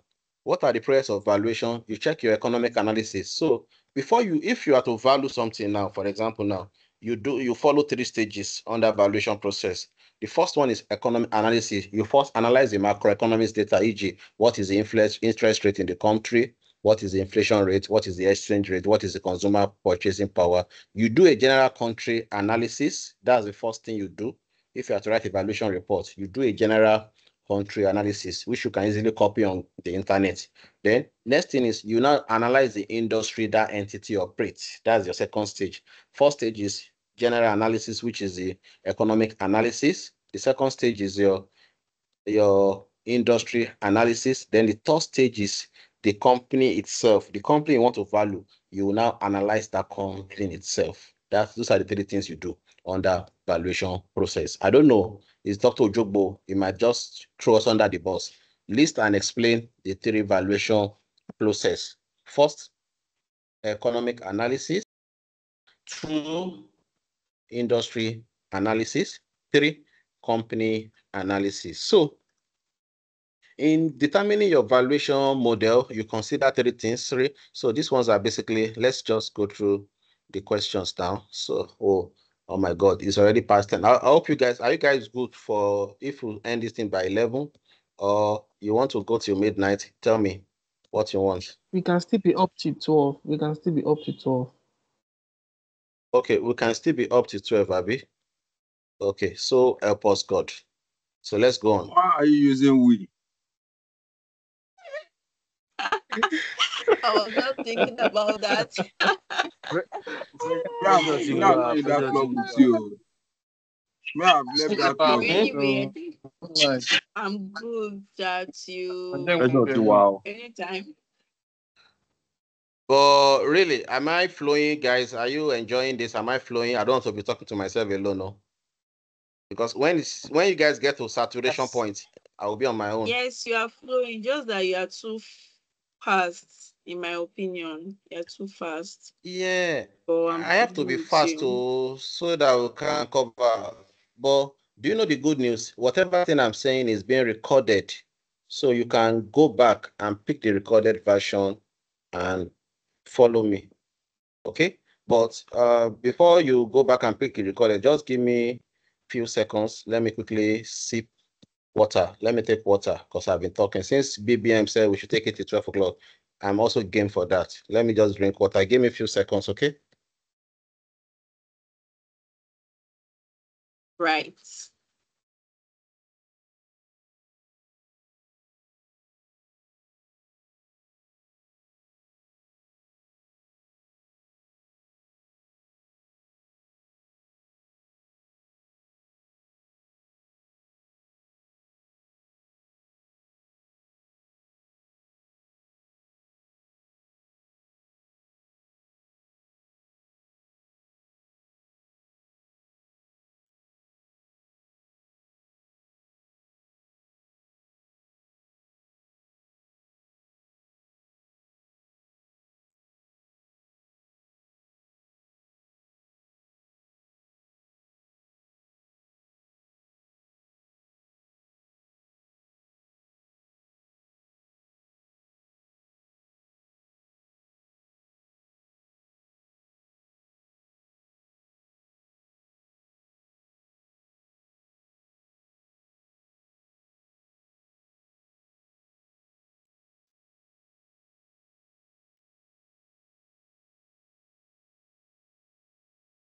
What are the process of valuation? You check your economic analysis. So before you, if you are to value something now, for example, now you follow 3 stages on that valuation process. The first one is economic analysis. You first analyze the macroeconomics data, e.g., what is the interest rate in the country, what is the inflation rate, what is the exchange rate, what is the consumer purchasing power. You do a general country analysis. That's the first thing you do. If you have to write a valuation report, you do a general country analysis, which you can easily copy on the internet. Then next thing is you now analyze the industry that entity operates. That's your second stage. First stage is general analysis, which is the economic analysis. The second stage is your industry analysis. Then the third stage is the company itself. The company you want to value, you will now analyze that company itself. Those are the 3 things you do on the valuation process. I don't know, it's Dr. Ojogbo. He might just throw us under the bus. List and explain the 3 valuation process. First, economic analysis. 2, industry analysis. 3, company analysis. So In determining your valuation model, you consider three things. So these ones are basically, let's just go through the questions now. So, oh my God, it's already past 10. I hope you guys, are you guys good for if we end this thing by 11 or you want to go till midnight? Tell me what you want. We can still be up to 12. We can still be up to 12. Okay, we can still be up to 12, Abby. Okay, so help us God. So let's go on. Why are you using we? I was not thinking about that. I'm not in that club with you. May I have left that club. Anyway, I'm good that you Wow. anytime. But really, am I flowing, guys? Are you enjoying this? Am I flowing? I don't want to be talking to myself alone, no. Because when you guys get to saturation point, I will be on my own. Yes, you are flowing, just that you are too fast, in my opinion. You're too fast. Yeah, But I'm I have to be fast so that we can cover. But do you know the good news? Whatever thing I'm saying is being recorded. So you can go back and pick the recorded version and follow me. Okay? But before you go back and pick the recorded, just give me a few seconds. Let me quickly sip water. Let me take water because I've been talking. Since BBM said we should take it to 12 o'clock, I'm also game for that. Let me just drink water. Give me a few seconds, okay? right.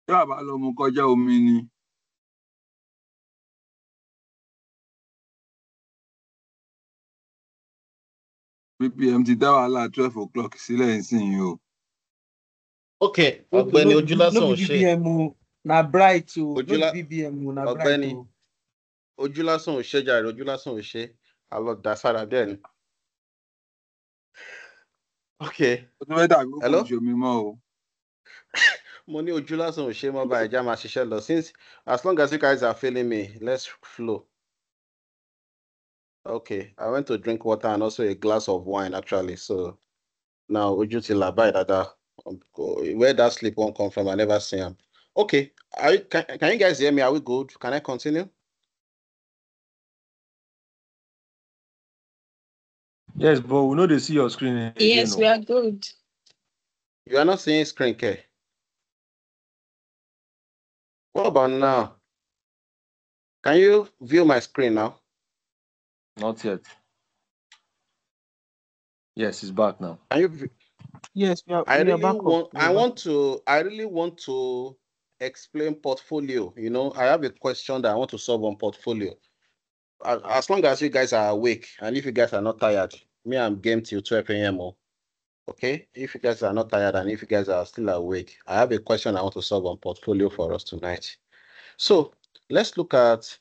Tí a bá lọ mu kọjá omi ni. BPM ti dá wàhálà 12 o'clock sílẹ̀ nísìnyí o. Okay, Ọ̀gbẹ́ni Ojúlásàn ò ṣe. BBM na bright o. Ojúlá- BBM na bright Ọ̀gbẹ́ni o. Ojúlásàn ò ṣe jàre, Ojúlásàn ò ṣe. A lọ dá sára bẹ́ẹ̀ ni. Okay. Ó tún fẹ́ dàbí kò Hello? ṣomi mọ́ o. Mo ní Ojúlásàn ò ṣe mọ́ báyìí, já máa ṣiṣẹ́ lọ. Since as long as you guys are feeling me, let's flow. Okay, I went to drink water and also a glass of wine actually. So now Ojú ti là báyìí dáadáa. Where that sleep won't come from, I never see him. Okay, can you guys hear me? Are we good? Can I continue? Yes, but we know they see your screen again. Yes, we are good. You are not seeing screen care. What about now? Can you view my screen now? Not yet. Yes, it's back now. Can you view? Yes, we are I back really up. want to explain portfolio. You know, I have a question that I want to solve on portfolio. As long as you guys are awake and if you guys are not tired, me, I'm game till 12 a.m. Okay, if you guys are not tired and if you guys are still awake, I have a question I want to solve on portfolio for us tonight. So let's look at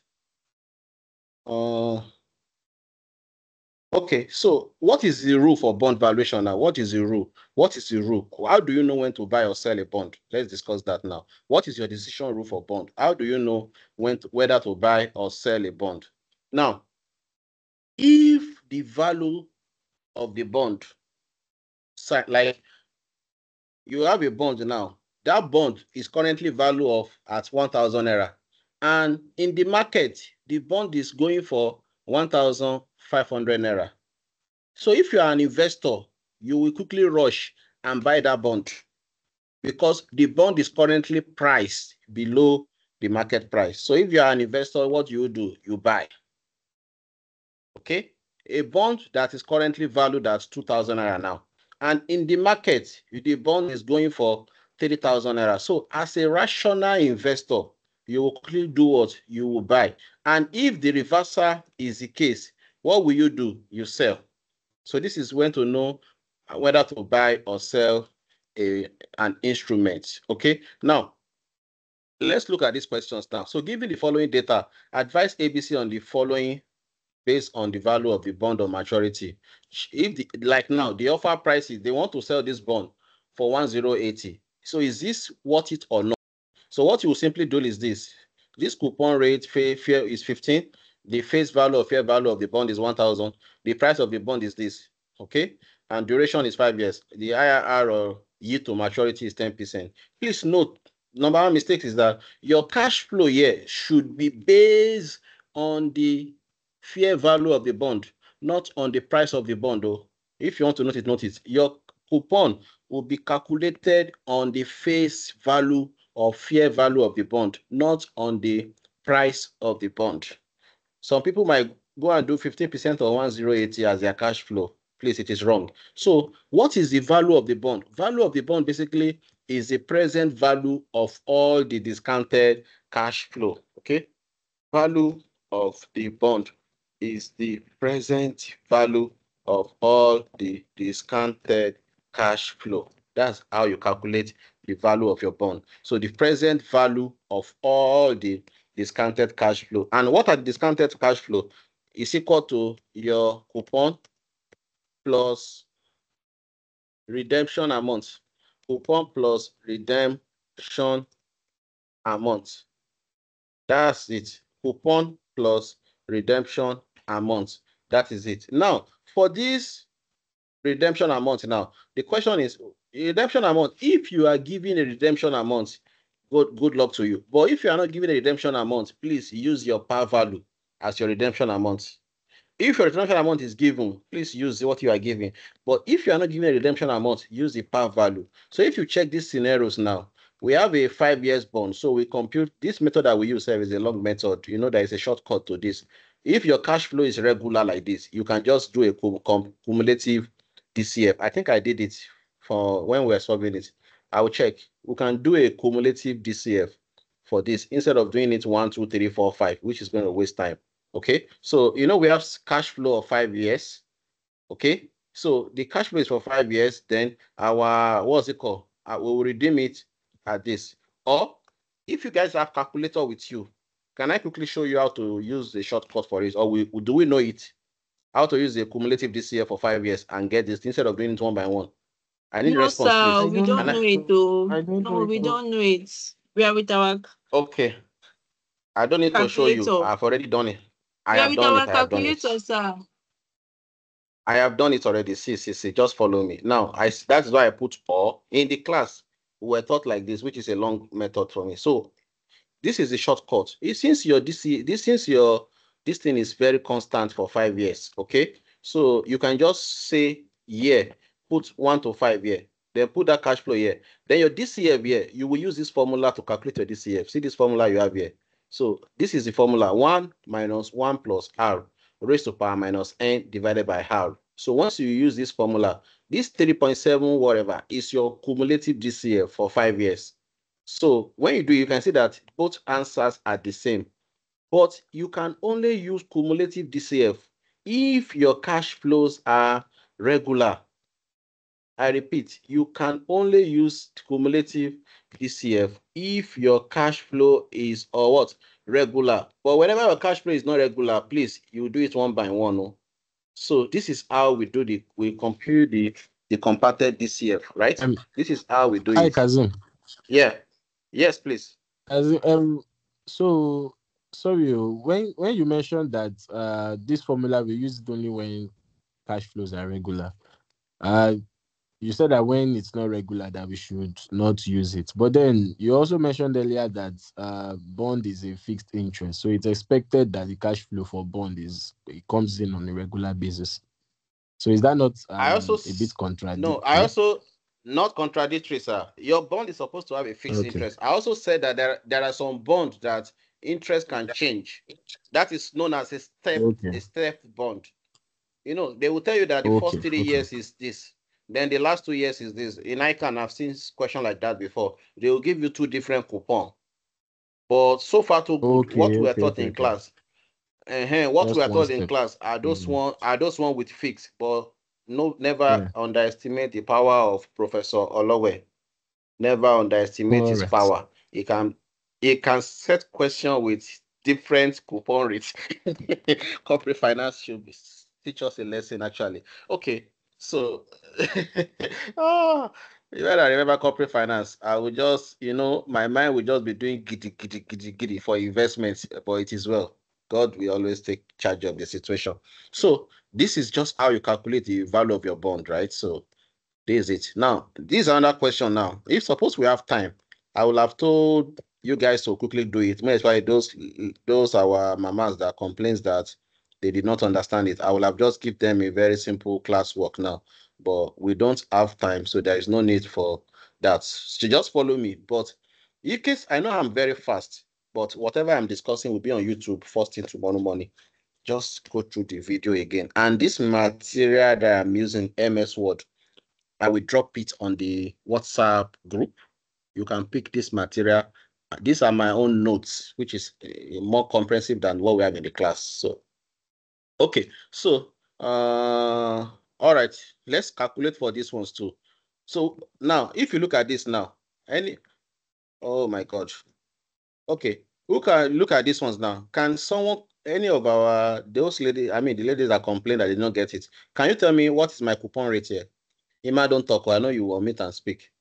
okay, so what is the rule for bond valuation now? What is the rule? What is the rule? How do you know when to buy or sell a bond? Let's discuss that now. What is your decision rule for bond? How do you know whether to buy or sell a bond? Now, if the value of the bond, like you have a bond now, that bond is currently valued at 1,000 naira, and in the market, the bond is going for 1,500 naira. So if you are an investor, you will quickly rush and buy that bond because the bond is currently priced below the market price. So if you are an investor, what do? You buy. Okay? A bond that is currently valued at 2,000 naira now. And in the market, the bond is going for 3,000 naira. So as a rational investor, you will quickly do what? You will buy. And if the reversal is the case, what will you do? You sell. So this is when to know whether to buy or sell an instrument. Okay. Now, let's look at these questions now. So given the following data, advise ABC on the following based on the value of the bond or maturity. If like now, the offer price is they want to sell this bond for 1,080. So is this worth it or not? So what you will simply do is this. This coupon rate fair is 15. The face value or fair value of the bond is 1,000. The price of the bond is this. Okay. And duration is 5 years. The IRR or yield to maturity is 10%. Please note, number one mistake is that your cash flow here should be based on the fair value of the bond, not on the price of the bond. Though. If you want to note it. Your coupon will be calculated on the face value or fair value of the bond, not on the price of the bond. Some people might go and do 15% or 1,080 as their cash flow. Please, it is wrong. So what is the value of the bond? Value of the bond basically is the present value of all the discounted cash flow. Okay. Value of the bond is the present value of all the discounted cash flow. That's how you calculate the value of your bond. So the present value of all the discounted cash flow. And what are the discounted cash flow? Is equal to your coupon plus redemption amount. Coupon plus redemption amount. That's it. Coupon plus redemption amount. That is it. Now, for this redemption amount now, the question is, redemption amount, if you are giving a redemption amount, good luck to you. But if you are not giving a redemption amount, please use your par value as your redemption amount. If your redemption amount is given, please use what you are giving. But if you are not giving a redemption amount, use the par value. So if you check these scenarios now, we have a 5 years bond. So we compute this method that we use is a long method. You know, there is a shortcut to this. If your cash flow is regular like this, you can just do a cumulative DCF. I think I did it for when we were solving it. I will check. We can do a cumulative DCF for this instead of doing it 1, 2, 3, 4, 5, which is going to waste time. Okay, so you know we have cash flow of 5 years. Okay, so the cash flow is for 5 years. Then our what's it called? We will redeem it at this. Or if you guys have calculator with you, can I quickly show you how to use the shortcut for it? Or do we know it? How to use the cumulative DCF for 5 years and get this instead of doing it one by one? I need a No, response, sir, please. we don't know it though. I don't No, know we it. don't know it. We are with our Okay, I don't need to show you. calculator. I've already done it. We are with our calculator, sir. I have done it already. See. Just follow me. Now, that's why I put or in the class. We were taught like this, which is a long method for me. So this is a shortcut. Since this thing is very constant for 5 years, okay? So you can just say put 1 to 5 here, then put that cash flow here. Then your DCF here, you will use this formula to calculate your DCF. See this formula you have here. So this is the formula 1 minus 1 plus R raised to power minus n divided by R. So once you use this formula, this 3.7 whatever is your cumulative DCF for 5 years. So when you do, you can see that both answers are the same. But you can only use cumulative DCF if your cash flows are regular. I repeat, you can only use cumulative DCF if your cash flow is regular. But whenever your cash flow is not regular, please, you do it one by one. No? So this is how we do we compute the compacted DCF, right? This is how we do Hi, it. Kazim. Yeah. Yes, please. So sorry, when you mentioned that this formula we use it only when cash flows are regular. you said that when it's not regular that we should not use it. But then you also mentioned earlier that bond is a fixed interest. So it's expected that the cash flow for bond it comes in on a regular basis. So is that not I also a bit no, I contradictory? also not contradictory, sir. Your bond is supposed to have a fixed Okay. interest. I also said that there are some bonds that interest can change. That is known as Okay. a step bond. You know, they will tell you that the Okay. first 3 years is this, then the last 2 years is this. In ICANN, I've seen question like that before. They will give you two different coupons. But so far, too good. What we were taught in Okay. class, what we Just are one taught in step. class are those one with fixed, but never Yeah. underestimate the power of Professor Olowe. Never underestimate All his right. power. He can set question with different coupon rates. Corporate finance should teach us a lesson actually. Okay, so oh, when I remember corporate finance, I would just, my mind would just be doing giddy, giddy, giddy, giddy for investments, but it is well. God will always take charge of the situation. So this is just how you calculate the value of your bond, right? So this is it. Now, this is another question now. If suppose we have time, I will have told you guys to quickly do it. That's why those our mamas that complains that they did not understand it. I will have just give them a very simple class work now. But we don't have time, so there is no need for that. So just follow me. But in case I know I'm very fast, but whatever I'm discussing will be on YouTube first thing tomorrow morning. Just go through the video again. And this material that I'm using, MS Word, I will drop it on the WhatsApp group. You can pick this material. These are my own notes, which is more comprehensive than what we have in the class. So, okay. So, all right. Let's calculate for these ones too. So now, if you look at this now, oh my God. Okay. Who can look at these ones now? Can someone, any of those ladies, the ladies that complain that they don't get it, can you tell me what is my coupon rate here? Ima, don't talk. I know you will meet and speak.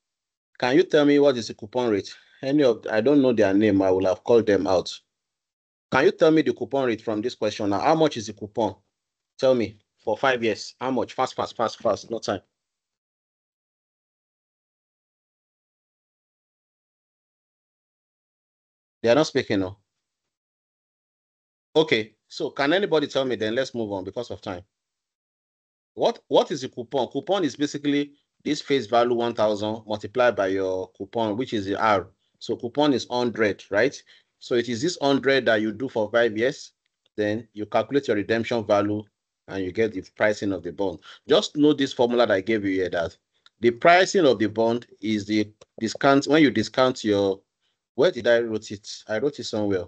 Can you tell me what is the coupon rate? I don't know their name. I will have called them out. Can you tell me the coupon rate from this question now? How much is the coupon? Tell me for 5 years. How much? Fast, fast, fast, fast. No time. They are not speaking now. Okay. So can anybody tell me then? Let's move on because of time. What is the coupon? Coupon is basically this face value 1,000 multiplied by your coupon, which is the R. So coupon is 100, right? So it is this 100 that you do for 5 years. Then you calculate your redemption value and you get the pricing of the bond. Just know this formula that I gave you here, that the pricing of the bond is the discount. When you discount where did I wrote it? I wrote it somewhere.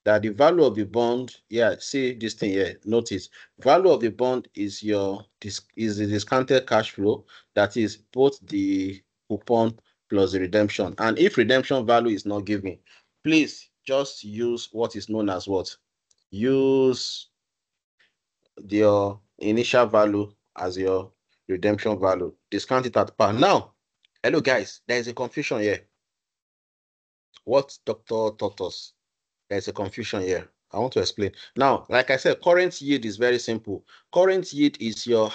That the value of the bond, see this thing here, notice, value of the bond is the discounted cash flow, that is both the coupon plus the redemption. And if redemption value is not given, please just use what is known as what? Use your initial value as your redemption value. Discount it at par. Now, hello guys, there is a confusion here. What Dr. taught us, there's a confusion here. I want to explain. Now, like I said, current yield is very simple. Current yield is your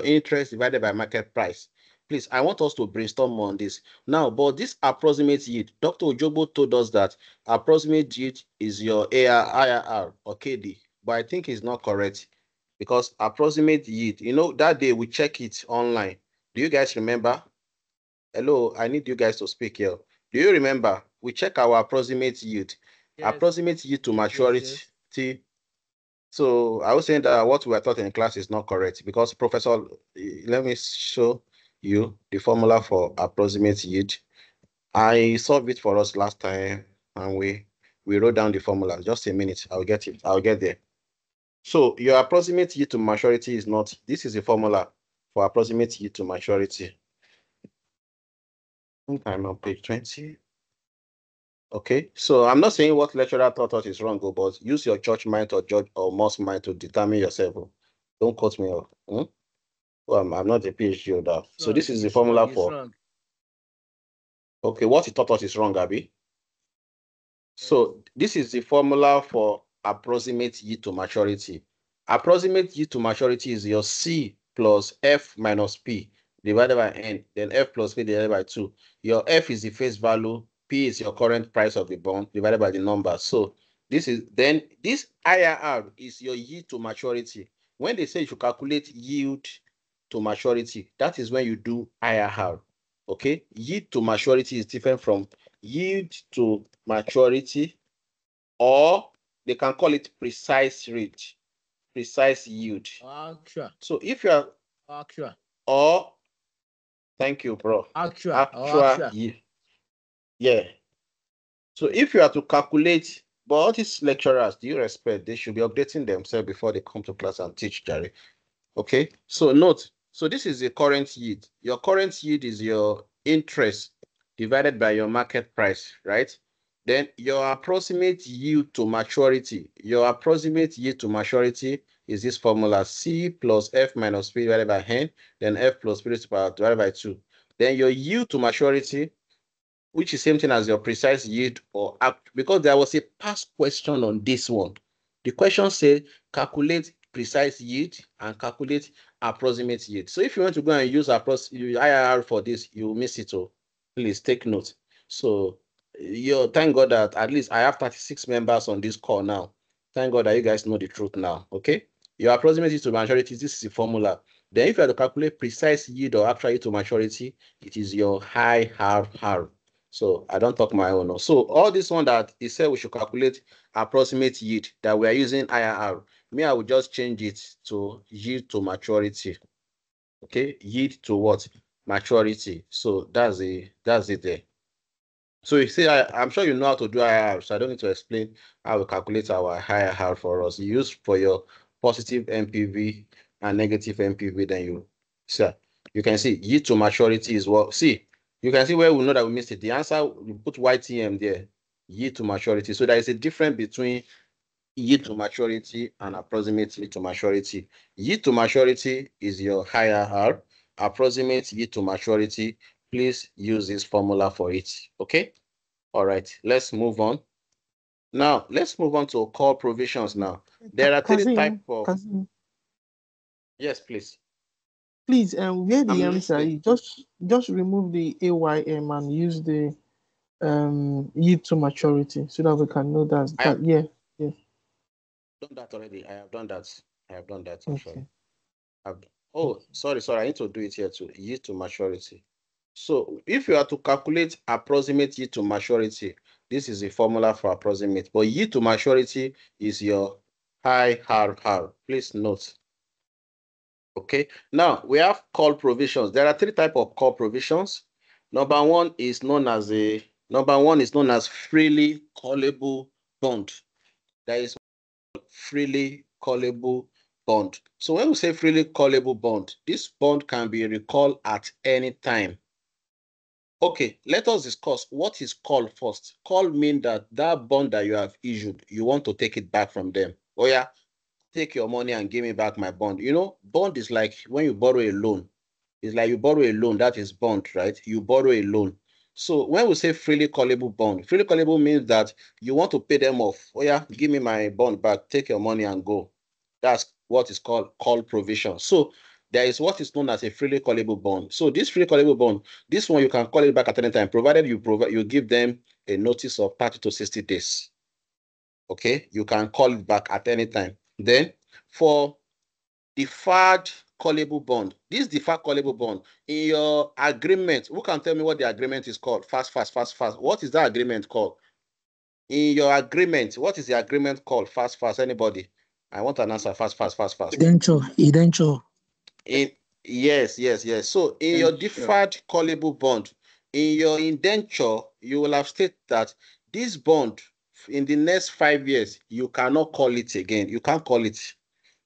interest divided by market price. Please, I want us to brainstorm on this. Now, but this approximate yield, Dr. Ojobo told us that approximate yield is your IRR or KD, but I think it's not correct because approximate yield, that day we check it online. Do you guys remember? Hello, I need you guys to speak here. Do you remember? We check our approximate yield. Yes. Approximate yield to Yes, maturity. yes. So I was saying that what we were taught in class is not correct because Professor, let me show you the formula for approximate yield. I solved it for us last time and we wrote down the formula. Just a minute, I'll get it. I'll get there. So your approximate yield to maturity is not, this is the formula for approximate yield to maturity. I think I'm on page 20. Okay, so I'm not saying what lecturer taught us is wrong, but use your church mind or judge or most mind to determine yourself. Don't quote me off. Well, I'm not a PhD or that. So this is the formula for. Okay, what he taught us is wrong, Abby. So this is the formula for approximate yield to maturity. Approximate yield to maturity is your C plus F minus P. divided by N, then F plus P divided by 2. Your F is the face value, P is your current price of the bond divided by the number. So this IRR is your yield to maturity. When they say you should calculate yield to maturity, that is when you do IRR. Okay, yield to maturity is different from yield to maturity, or they can call it precise rate, precise yield. So if you are or thank you, bro. Actual yield. Yeah. So if you are to calculate, but all these lecturers, due respect, they should be updating themselves before they come to class and teach, Jerry. Okay. So note, so this is the current yield. Your current yield is your interest divided by your market price, right? Then your approximate yield to maturity. Your approximate yield to maturity is this formula: C plus F minus P divided by N, then F plus P divided by 2. Then your yield to maturity, which is same thing as your precise yield or because there was a past question on this one. The question said calculate precise yield and calculate approximate yield. So if you want to go and use IRR for this, you miss it. Oh, please take note. So thank God that at least I have 36 members on this call now. Thank God that you guys know the truth now. Okay. Your approximate yield to maturity, this is the formula. Then if you have to calculate precise yield or actual yield to maturity, it is your IRR. So I don't talk my own. So all this one that he said we should calculate approximate yield that we are using IRR, me, I will just change it to yield to maturity. Okay, yield to what? Maturity. So that's it there. So you see, I'm sure you know how to do IRR, so I don't need to explain how we calculate our IRR for us. You use for your positive NPV and negative NPV, then you can see yield to maturity is what. See, you can see where we know that we missed it. The answer, we put YTM there, yield to maturity. So there is a difference between yield to maturity and approximate yield to maturity. Yield to maturity is your IRR. Approximate yield to maturity, please use this formula for it. Okay. All right. Let's move on. Now, let's move on to call provisions now. There are three types of... Kazeem, Yes, please. please, where the I'm M's are, listening. just remove the AYM and use the yield to maturity so that we can know that. I have Yeah. done that already. I have done that actually. Okay. Oh, sorry. I need to do it here too. Yield to maturity. So if you are to calculate approximate yield to maturity, this is a formula for approximate. But yield to maturity is your IRR. Please note. Okay. Now we have call provisions. There are three types of call provisions. Number one is known as freely callable bond. There is freely callable bond. So when we say freely callable bond, this bond can be recalled at any time. Okay, let us discuss what is call first. Call means that bond that you have issued, you want to take it back from them. Oh yeah, take your money and give me back my bond. You know, bond is like when you borrow a loan. It's like you borrow a loan, that is bond, right? You borrow a loan. So when we say freely callable bond, freely callable means that you want to pay them off. Oh yeah, give me my bond back, take your money and go. That's what is called call provision. So there is what is known as a freely callable bond. So this freely callable bond, this one you can call it back at any time, provided you give them a notice of 30 to 60 days. Okay, you can call it back at any time. Then for deferred callable bond, this deferred callable bond, in your agreement, who can tell me what the agreement is called? Fast. What is that agreement called? In your agreement, what is the agreement called? Fast. Anybody? I want an answer. Fast. Indenture. Yes. So in your deferred callable bond, in your indenture, you will have stated that this bond in the next 5 years, you cannot call it again. You can't call it.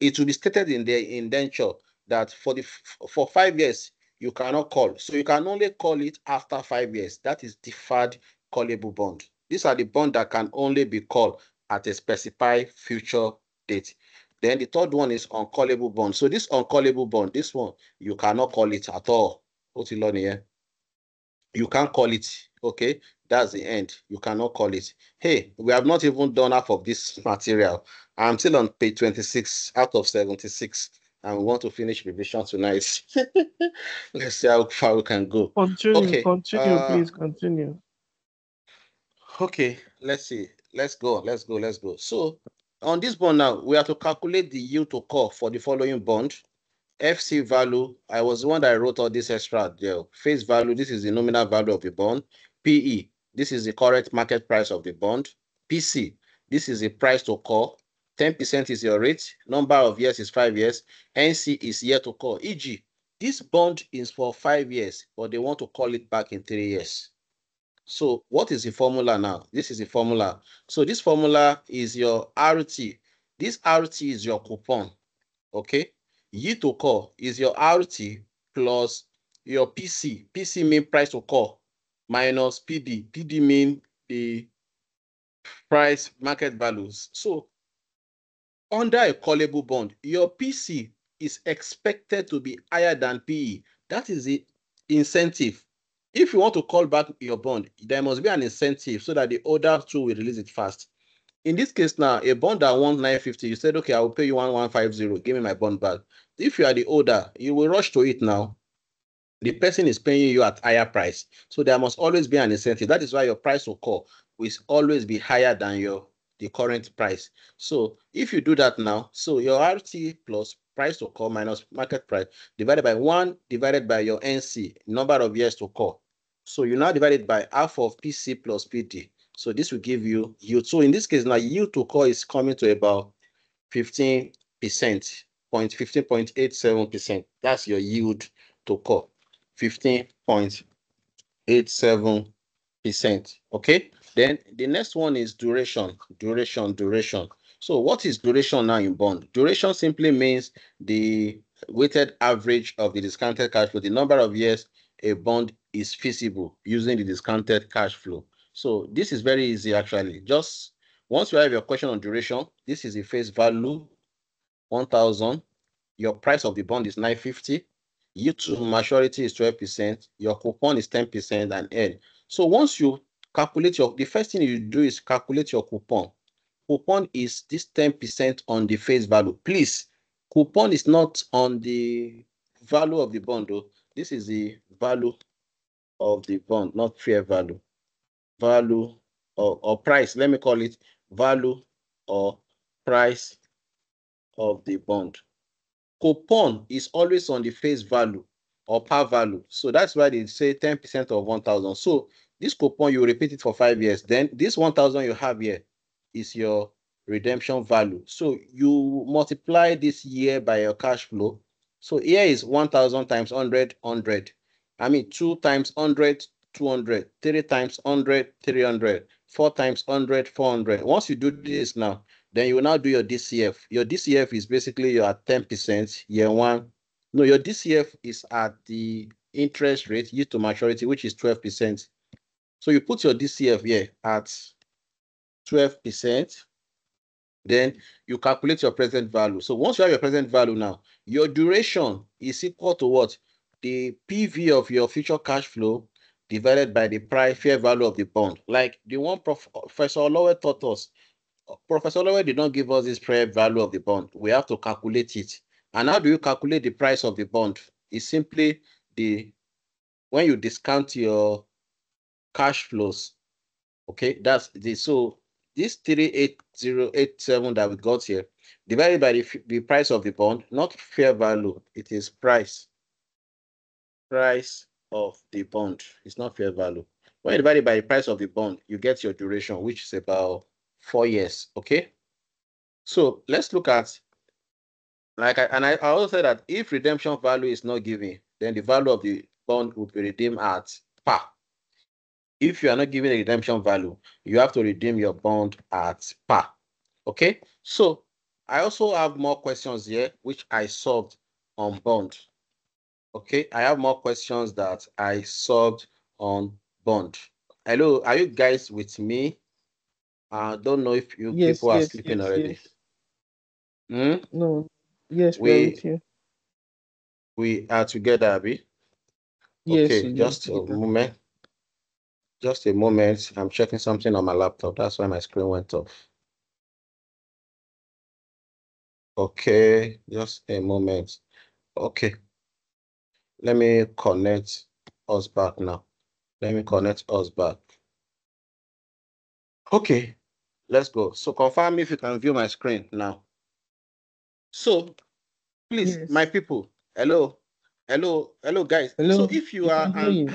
It will be stated in the indenture that for 5 years, you cannot call. So you can only call it after 5 years. That is deferred callable bond. These are the bonds that can only be called at a specified future date. Then the third one is uncallable bond. So this uncallable bond, this one, you cannot call it at all. You can't call it. Okay, that's the end. You cannot call it. Hey, we have not even done half of this material. I'm still on page 26 out of 76. and we want to finish revision tonight. Let's see how far we can go. Continue, Okay. please continue. Okay, let's see. Let's go. So on this bond now, we have to calculate the yield to call for the following bond. FC value, I was the one that wrote all this extra there. Face value, this is the nominal value of the bond. PE, this is the current market price of the bond. PC, this is the price to call. 10% is your rate. Number of years is 5 years. NC is year to call. E.g., this bond is for 5 years, but they want to call it back in 3 years. So what is the formula now? This is the formula. So this formula is your RT. This RT is your coupon. Okay? Yield to call is your RT plus your PC. PC mean price to call minus PD. PD mean the price market values. So under a callable bond, your PC is expected to be higher than PE. That is the incentive. If you want to call back your bond, there must be an incentive so that the order too will release it fast. In this case now, a bond that wants 950, you said, okay, I will pay you 1150, give me my bond back. If you are the holder, you will rush to it now. The person is paying you at higher price. So there must always be an incentive. That is why your price to call will always be higher than the current price. So if you do that now, so your RT plus price to call minus market price divided by 1 divided by your NC, number of years to call. So you now divide it by half of PC plus PD. So this will give you yield. So in this case now, yield to call is coming to about 15%, 15.87%. That's your yield to call, 15.87%. Okay. Then the next one is duration. So what is duration now in bond? Duration simply means the weighted average of the discounted cash flow, the number of years a bond is feasible using the discounted cash flow. So this is very easy actually. Just once you have your question on duration, this is the face value, 1,000. Your price of the bond is 950. Yield to maturity is 12%. Your coupon is 10% and N. So once you calculate the first thing you do is calculate your coupon. Coupon is this 10% on the face value. Please, coupon is not on the value of the bond, though. This is the value of the bond, not fair value. Value or price. Let me call it value or price of the bond. Coupon is always on the face value or par value. So that's why they say 10% of 1,000. So this coupon, you repeat it for 5 years. Then this 1,000 you have here is your redemption value. So you multiply this year by your cash flow. So here is 1,000 times 100, 100. I mean, 2 times 100, 200. 3 times 100, 300. 4 times 100, 400. Once you do this now, then you will now do your DCF. Your DCF is basically you're at 10% year one. No, your DCF is at the interest rate yield to maturity, which is 12%. So you put your DCF here at 12%. Then you calculate your present value. So once you have your present value now, your duration is equal to what? The PV of your future cash flow divided by the price fair value of the bond. Like the one Professor Olowe taught us. Professor Olowe did not give us this fair value of the bond. We have to calculate it. And how do you calculate the price of the bond? It's simply when you discount your cash flows. Okay, that's so this 38087 that we got here, divided by the price of the bond, not fair value, it is price of the bond. It's not fair value. When you divide it by the price of the bond, you get your duration, which is about 4 years. Okay, so let's look at, I also said that if redemption value is not given, then the value of the bond will be redeemed at par. If you are not given a redemption value, you have to redeem your bond at par. Okay, so I also have more questions here, which I solved on bond. Okay, I have more questions that I solved on bond. Hello, are you guys with me? I don't know if you people are sleeping already. Yes. No, yes, we are with you. We are together, Abby. Yes, okay, just a moment. Just a moment. I'm checking something on my laptop. That's why my screen went off. Okay, just a moment. Okay, let me connect us back now. Let me connect us back. Okay, let's go. So confirm if you can view my screen now. So please, Yes. my people, hello, guys. Hello. So if you We are can hear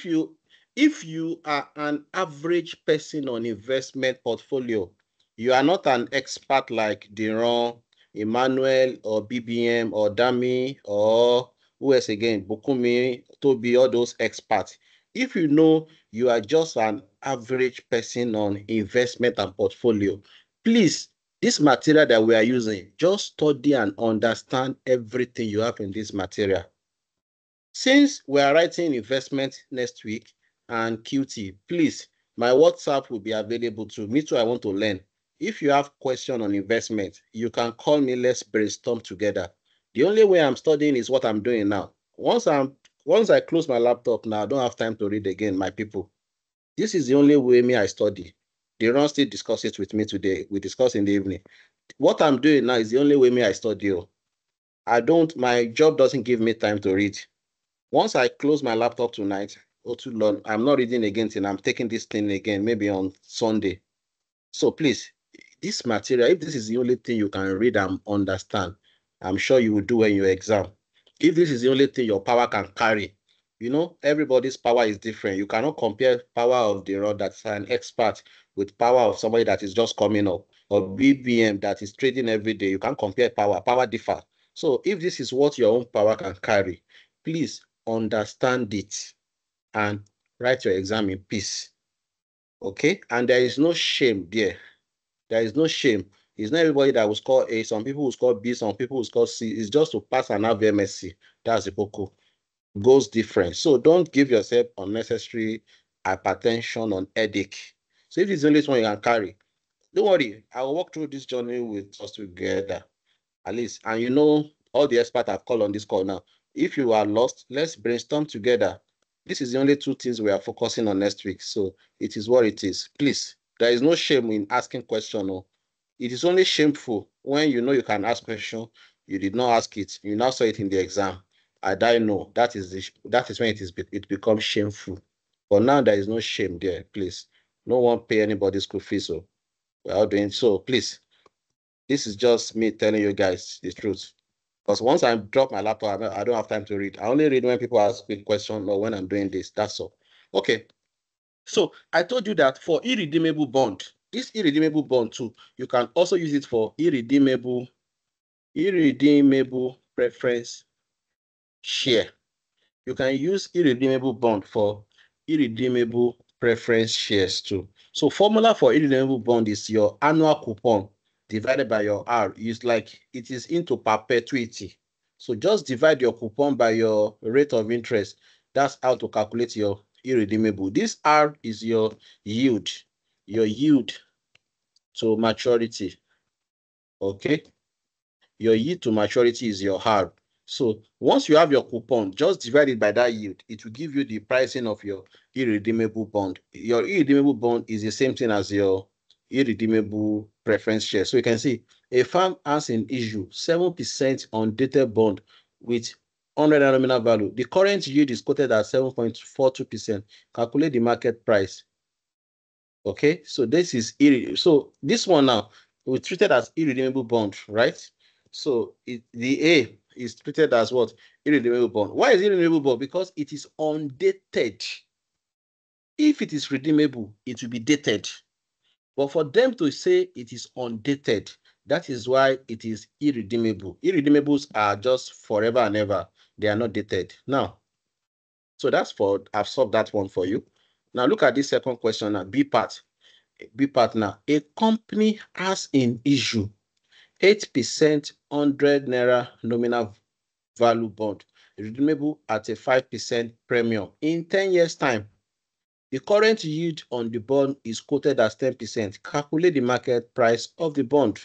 you. if you are an average person on investment portfolio, you are not an expert like Diron, Emmanuel, or BBM, or Dami, or who else again, Bukumi, Toby, all those experts. If you know you are just an average person on investment and portfolio, please, this material that we are using, just study and understand everything you have in this material. Since we are writing investment next week and QT, please, my WhatsApp will be available to me too. I want to learn. If you have question on investment, you can call me. Let's brainstorm together. The only way I'm studying is what I'm doing now. Once I close my laptop now, I don't have time to read again, my people. This is the only way I study. Deron still discuss it with me today. We discuss in the evening. What I'm doing now is the only way I study. My job doesn't give me time to read. Once I close my laptop tonight or too long, I'm not reading again till I'm taking this thing again, maybe on Sunday. So please, this material, if this is the only thing you can read and understand, I'm sure you will do when you exam. If this is the only thing your power can carry, everybody's power is different. You cannot compare power of the rod that's an expert with power of somebody that is just coming up, or BBM that is trading every day. You can't compare power. Power differ. So if this is what your own power can carry, please understand it and write your exam in peace. Okay? And there is no shame there. There is no shame. It's not everybody that will score A. Some people will score B. Some people will score C. It's just to pass and have MSc. That's the POCO. Goes different. So don't give yourself unnecessary hypertension on headache. So if it's the only one you can carry, don't worry. I'll walk through this journey with us together. At least. And all the experts I've called on this call now. If you are lost, let's brainstorm together. This is the only two things we are focusing on next week. So it is what it is. Please, there is no shame in asking questions. No. It is only shameful when you know you can ask question, you did not ask it, you now saw it in the exam. I don't know. That is when it becomes shameful. But now there is no shame there, please. No one pay anybody's school fees. So we're all doing so. Please, this is just me telling you guys the truth. Because once I drop my laptop, I don't have time to read. I only read when people ask me questions or when I'm doing this. That's all. Okay. So I told you that for irredeemable bond, this irredeemable bond too, you can also use it for irredeemable preference share. You can use irredeemable bond for irredeemable preference shares too. So formula for irredeemable bond is your annual coupon divided by your R. It is into perpetuity. So just divide your coupon by your rate of interest. That's how to calculate your irredeemable. This R is your yield to maturity. Okay. Your yield to maturity is your R. So once you have your coupon, just divide it by that yield. It will give you the pricing of your irredeemable bond. Your irredeemable bond is the same thing as your irredeemable preference share. So you can see a firm has in issue 7% undated bond with 100 nominal value. The current yield is quoted at 7.42%. Calculate the market price. Okay, so this one now we treat it as irredeemable bond, right? So the A is treated as what? Irredeemable bond. Why is it irredeemable bond? Because it is undated. If it is redeemable, it will be dated. But for them to say it is undated, that is why it is irredeemable. Irredeemables are just forever and ever. They are not dated. Now, so I've solved that one for you. Now look at this second question now, B part. B partner, a company has in issue 8% 100 naira nominal value bond, redeemable at a 5% premium in 10 years' time. The current yield on the bond is quoted as 10%. Calculate the market price of the bond.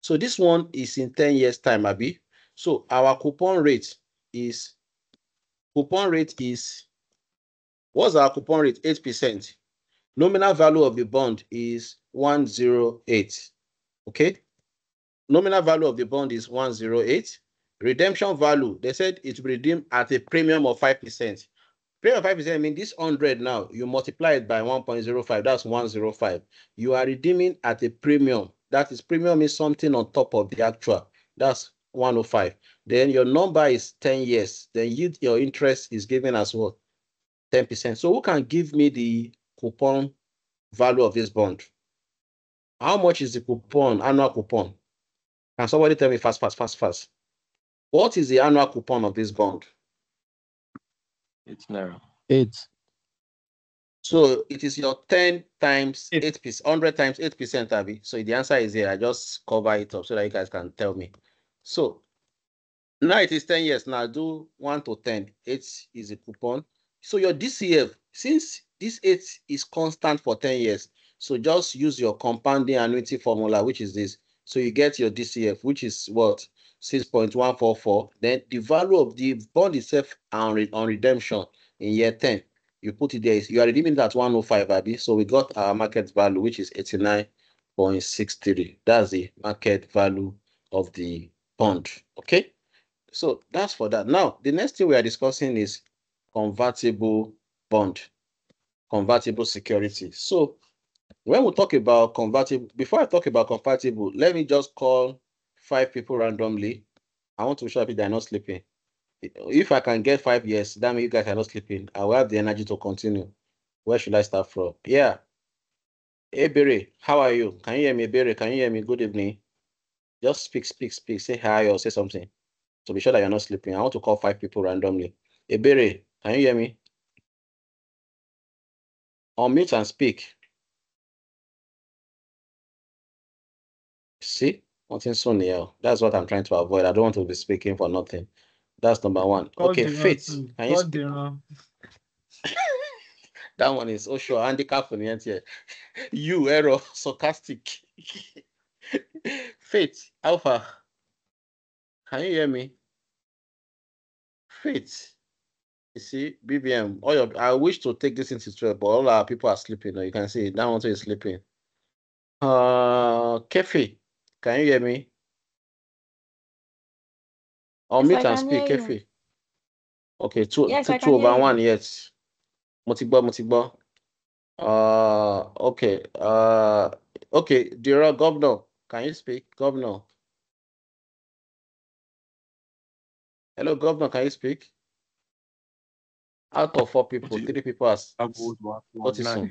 So this one is in 10 years' time, Abi. So our coupon rate is, what's our coupon rate? 8%. Nominal value of the bond is 108. Okay. Nominal value of the bond is 108. Redemption value, they said it will redeem at a premium of 5%. Premium of 5% means this 100 now, you multiply it by 1.05, that's 105. You are redeeming at a premium. That is, premium is something on top of the actual. That's 105. Then your number is 10 years. Then your interest is given as what? 10%. So who can give me the coupon value of this bond? How much is the coupon, annual coupon? Can somebody tell me fast? What is the annual coupon of this bond? It's narrow. 8. So it is your 10 times 8%, 100 times 8%, Abby. So the answer is here. I just cover it up so that you guys can tell me. So now it is 10 years. Now do 1 to 10. 8 is a coupon. So your DCF, since this 8 is constant for 10 years, so just use your compounding annuity formula, which is this. So you get your DCF, which is what? 6.144. Then the value of the bond itself on redemption in year 10, you put it there. You are redeeming that 105, Abby. So we got our market value, which is 89.63. That's the market value of the bond. Okay. So that's for that. Now, the next thing we are discussing is convertible bond, convertible security. So when we talk about convertible, before I talk about convertible, let me just call 5 people randomly. I want to show you they're not sleeping. If I can get 5 years, that means you guys are not sleeping. I will have the energy to continue. Where should I start from? Yeah. Hey, Barry, how are you? Can you hear me, Barry? Can you hear me? Good evening. Just speak. Say hi or say something. To be sure that you're not sleeping. I want to call 5 people randomly. Hey, Barry, can you hear me? Unmute and speak. See? Nothing soon here. That's what I'm trying to avoid. I don't want to be speaking for nothing. That's number 1. Okay, Faith. Can you speak? That one is sure handicap for the end here. You error, sarcastic. Faith, Alpha. Can you hear me? Faith. You see, BBM. I wish to take this into 12, but all our people are sleeping. You can see that one is sleeping. Kefi, can you hear me? Unmute and speak, Kefi. Okay, two over 1, yes. Motigbo. Okay. Okay, dear Governor, can you speak? Governor. Hello, Governor, can you speak? Out of 4 people, 3 people are what is on?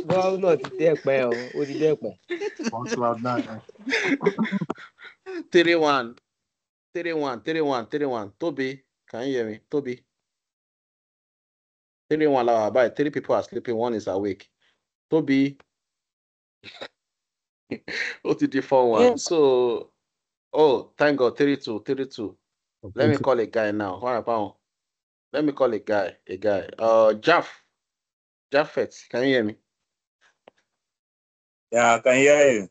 Governor ti dé pẹ́ o, ó ti dé pẹ́. 3-1. Toby, can you hear me? Toby. 3-1 by 3 people are sleeping, 1 is awake. Toby. OTD 4-1. Yes. So, thank God, 3-2. Let me call a guy now. Let me call a guy. Japheth, can you hear me? Yeah, I can hear you.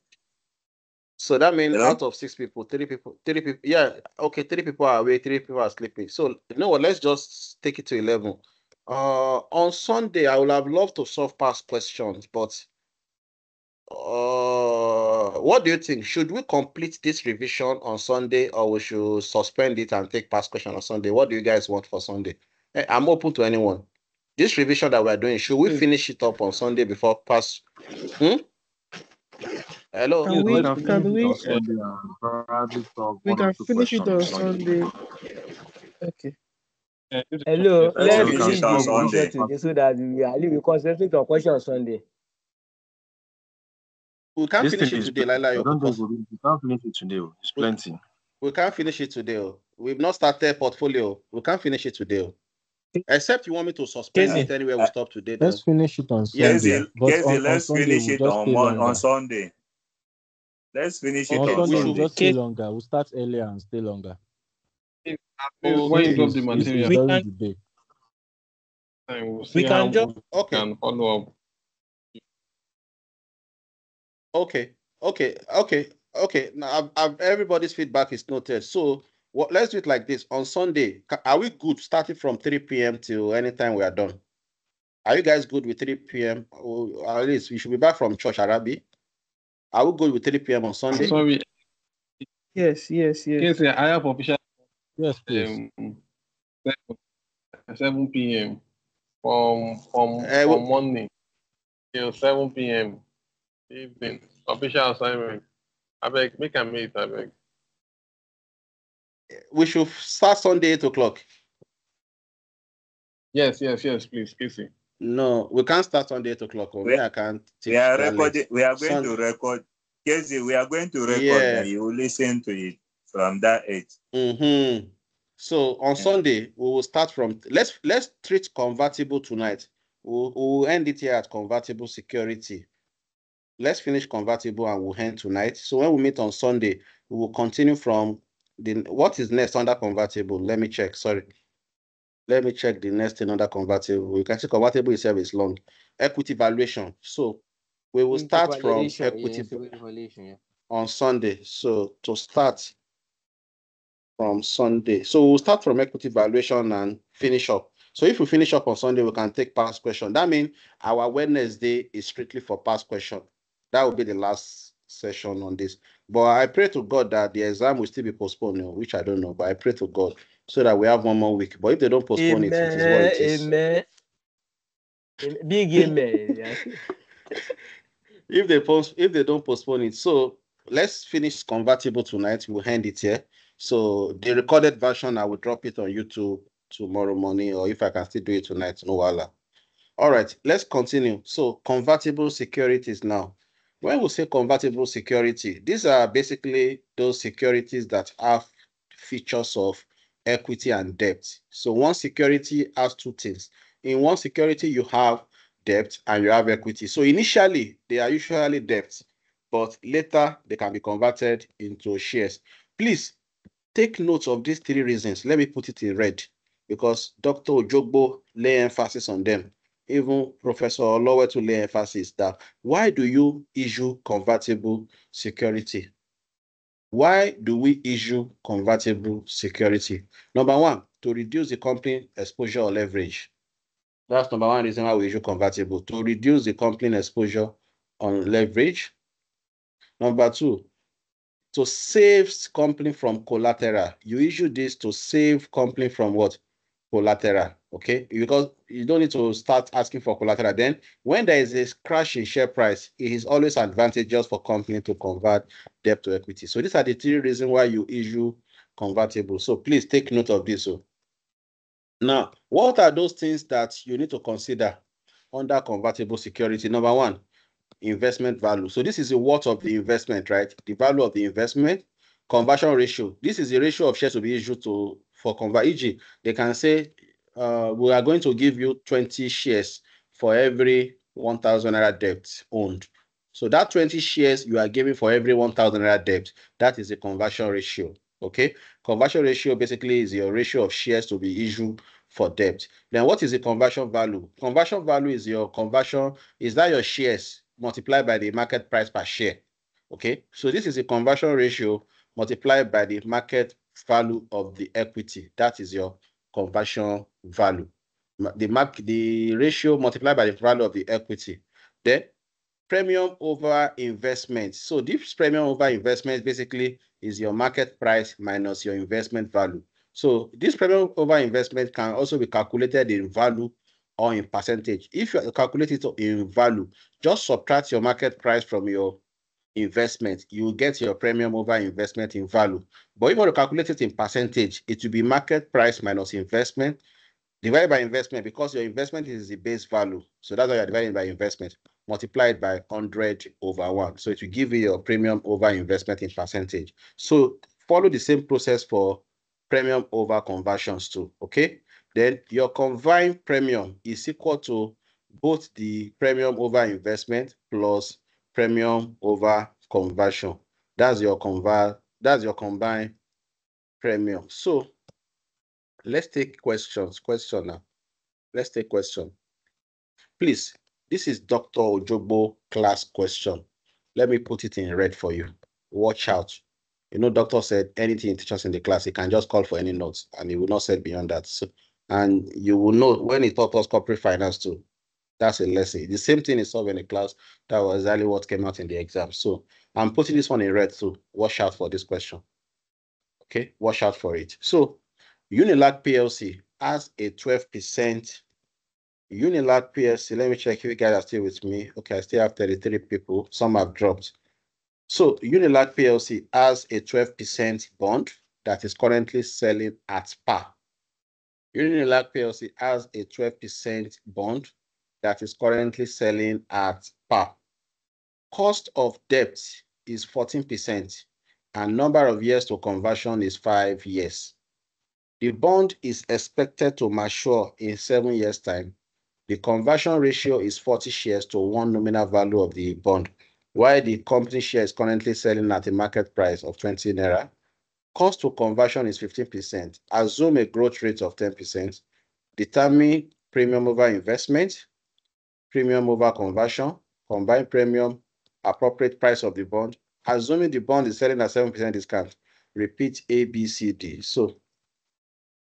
So that means Hello? out of 6 people, 3 people. Yeah, okay, 3 people are awake, 3 people are sleeping. So you know what? Let's just take it to 11. On Sunday, I would have loved to solve past questions, but what do you think? Should we complete this revision on Sunday, or we should suspend it and take past question on Sunday? What do you guys want for Sunday? I'm open to anyone. This revision that we're doing, should we finish it up on Sunday before pass? Hello? Can we can finish it on Sunday? Okay. Hello, let's finish finish it on the Sunday. revision today so that we concentrate on question on Sunday. We can't This finish thing it is today, plenty. Laila. I don't think we can't finish it today. It's plenty. We can't finish it today. We've not started portfolio. We can't finish it today. Except you want me to suspend it anywhere we stop today. Let's finish it on Yeah, Sunday. But on let's Sunday, finish we'll it just stay longer. on Sunday. Let's finish it On on Sunday, we'll Sunday. just stay longer. We'll start earlier and stay longer. When you drop the It's material, during the day. and we'll see how we can follow up. Okay. Now, everybody's feedback is noted. So, let's do it like this. On Sunday, are we good starting from 3 p.m. till anytime we are done? Are you guys good with 3 p.m.? Or at least we should be back from church, Arabi. I will go with 3 p.m. on Sunday. Sorry. Yes. Casey, I have official Yes, please. 7 p.m. from Monday till 7 p.m. evening. Official assignment. I beg, make a meet, I beg. We should start Sunday 8 o'clock. Yes, please, Casey. No, we can't start Sunday 8 o'clock. We- I can't teach We are that recording. late. We are going to record. Casey, we are going to record, and you will listen to it from that age. Mm-hmm. So on Sunday we will start from. Let's treat convertible tonight. We'll end it here at convertible security. Let's finish convertible and we'll end tonight. So when we meet on Sunday, we will continue from what is next under convertible. Let me check. Sorry. Let me check the next thing under convertible. You can see convertible itself is long. Equity valuation. So we will start from equity on Sunday. So to start from Sunday. So we'll start from equity valuation and finish up. So if we finish up on Sunday, we can take past question. That means our Wednesday is strictly for past question. That will be the last session on this. But I pray to God that the exam will still be postponed, which I don't know, but I pray to God so that we have one more week. But if they don't postpone it, it is what it is. Amen. Big amen. If they don't postpone it, so let's finish convertible tonight. We'll end it here. So the recorded version, I will drop it on YouTube tomorrow morning, or if I can still do it tonight, no wala. All right, let's continue. So convertible securities now. When we say convertible security, these are basically those securities that have features of equity and debt. So one security has two things. In one security, you have debt and you have equity. So initially, they are usually debt, but later they can be converted into shares. Please take note of these three reasons. Let me put it in red because Dr. Ojogbo lay emphasis on them. Even Professor Olowe to lay emphasis that why do you issue convertible security? Why do we issue convertible security? Number one, to reduce the company exposure or leverage. That's number one reason why we issue convertible, to reduce the company exposure on leverage. Number two, to save company from collateral. You issue this to save company from what? Collateral, okay? Because you don't need to start asking for collateral. Then when there is a crash in share price, it is always advantageous for company to convert debt to equity. So these are the three reasons why you issue convertible. So please take note of this. Now, what are those things that you need to consider under convertible security? Number one, investment value. So this is the worth of the investment, right? The value of the investment. Conversion ratio. This is the ratio of shares to be issued for convert. E.g., they can say we are going to give you 20 shares for every 1,000 naira debt owned. So that 20 shares you are giving for every 1,000 naira debt, that is the conversion ratio. Okay, conversion ratio basically is your ratio of shares to be issued for debt. Then what is the conversion value? Conversion value is your conversion, is that your shares multiplied by the market price per share. Okay, so this is the conversion ratio multiplied by the market value of the equity. That is your conversion value. The ratio multiplied by the value of the equity. Then premium over investment. So this premium over investment basically is your market price minus your investment value. So this premium over investment can also be calculated in value or in percentage. If you calculate it in value, just subtract your market price from your investment, you will get your premium over investment in value. But if you want to calculate it in percentage, it will be market price minus investment divided by investment, because your investment is the base value. So that's why you're dividing by investment, multiplied by 100 over 1. So it will give you your premium over investment in percentage. So follow the same process for premium over conversions too, okay? Then your combined premium is equal to both the premium over investment plus premium over conversion. That's your combined premium. So let's take questions. Question now. Let's take question. Please, this is Dr. Ojogbo class question. Let me put it in red for you. Watch out. You know, doctor said anything he teaches in the class, he can just call for any notes and he will not say beyond that. So, and you will know when he taught us corporate finance too, That's a lesson. The same thing is solved in a class. That was exactly what came out in the exam. So I'm putting this one in red too. Watch out for this question. Okay, watch out for it. So Unilag PLC has a 12%. Unilag PLC, let me check if you guys are still with me. Okay, I still have 33 people. Some have dropped. So Unilag PLC has a 12% bond that is currently selling at par. Unilag PLC has a 12% bond that is currently selling at par. Cost of debt is 14% and number of years to conversion is 5 years. The bond is expected to mature in 7 years' time. The conversion ratio is 40 shares to 1 nominal value of the bond, while the company share is currently selling at a market price of 20 naira. Cost to conversion is 15%. Assume a growth rate of 10%. Determine premium over investment, premium over conversion, combined premium, appropriate price of the bond. Assuming the bond is selling at 7% discount, repeat A, B, C, D. So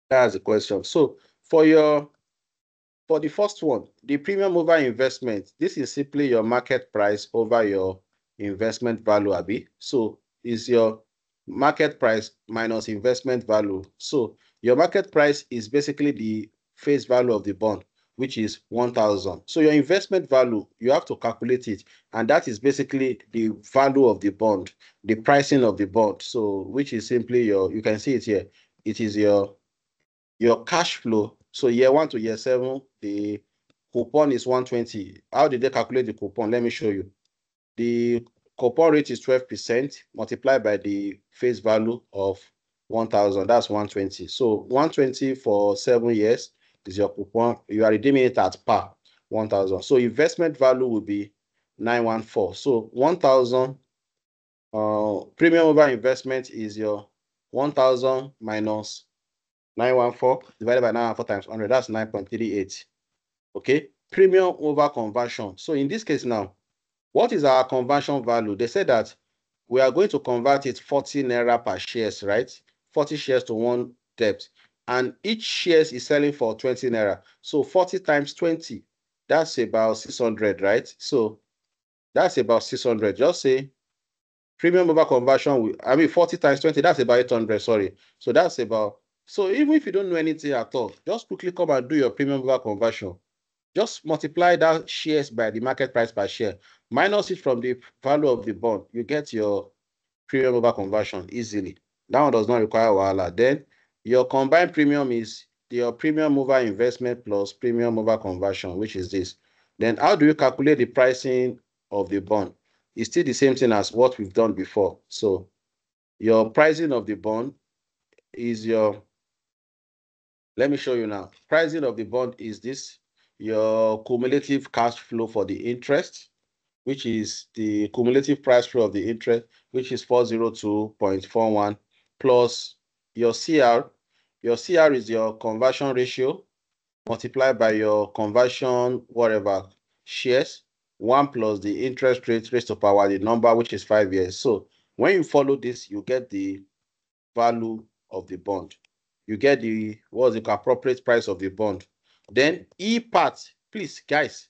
that's the question. So for the first one, the premium over investment, this is simply your market price over your investment value, Abi. So is your market price minus investment value. So your market price is basically the face value of the bond, which is 1,000. So your investment value, you have to calculate it. And that is basically the value of the bond, the pricing of the bond. So which is simply you can see it here. It is your cash flow. So year 1 to year 7, the coupon is 120. How did they calculate the coupon? Let me show you. The coupon rate is 12% multiplied by the face value of 1,000. That's 120. So 120 for 7 years is your coupon. You are redeeming it at par, 1,000. So investment value will be 914. So 1,000 premium over investment is your 1,000 minus 914 divided by 914 times 100. That's 9.38. Okay. Premium over conversion. So in this case now, what is our conversion value? They said that we are going to convert it 40 naira per shares, right? 40 shares to 1 debt. And each shares is selling for 20 naira. So 40 times 20, that's about 600, right? So that's about 600. Just say premium over conversion, 40 times 20, that's about 800, sorry. So that's about, so even if you don't know anything at all, just quickly come and do your premium over conversion. Just multiply that shares by the market price per share, minus it from the value of the bond. You get your premium over conversion easily. That one does not require wahala. Then your combined premium is your premium over investment plus premium over conversion, which is this. Then how do you calculate the pricing of the bond? It's still the same thing as what we've done before. So your pricing of the bond is let me show you now. Pricing of the bond is this. Your cumulative cash flow for the interest, which is the cumulative price flow of the interest, which is 402.41, plus your CR. Your CR is your conversion ratio multiplied by your conversion, whatever, shares, 1 plus the interest rate raised to power, the number, which is 5 years. So when you follow this, you get the value of the bond. You get the appropriate price of the bond. Then E part, please, guys,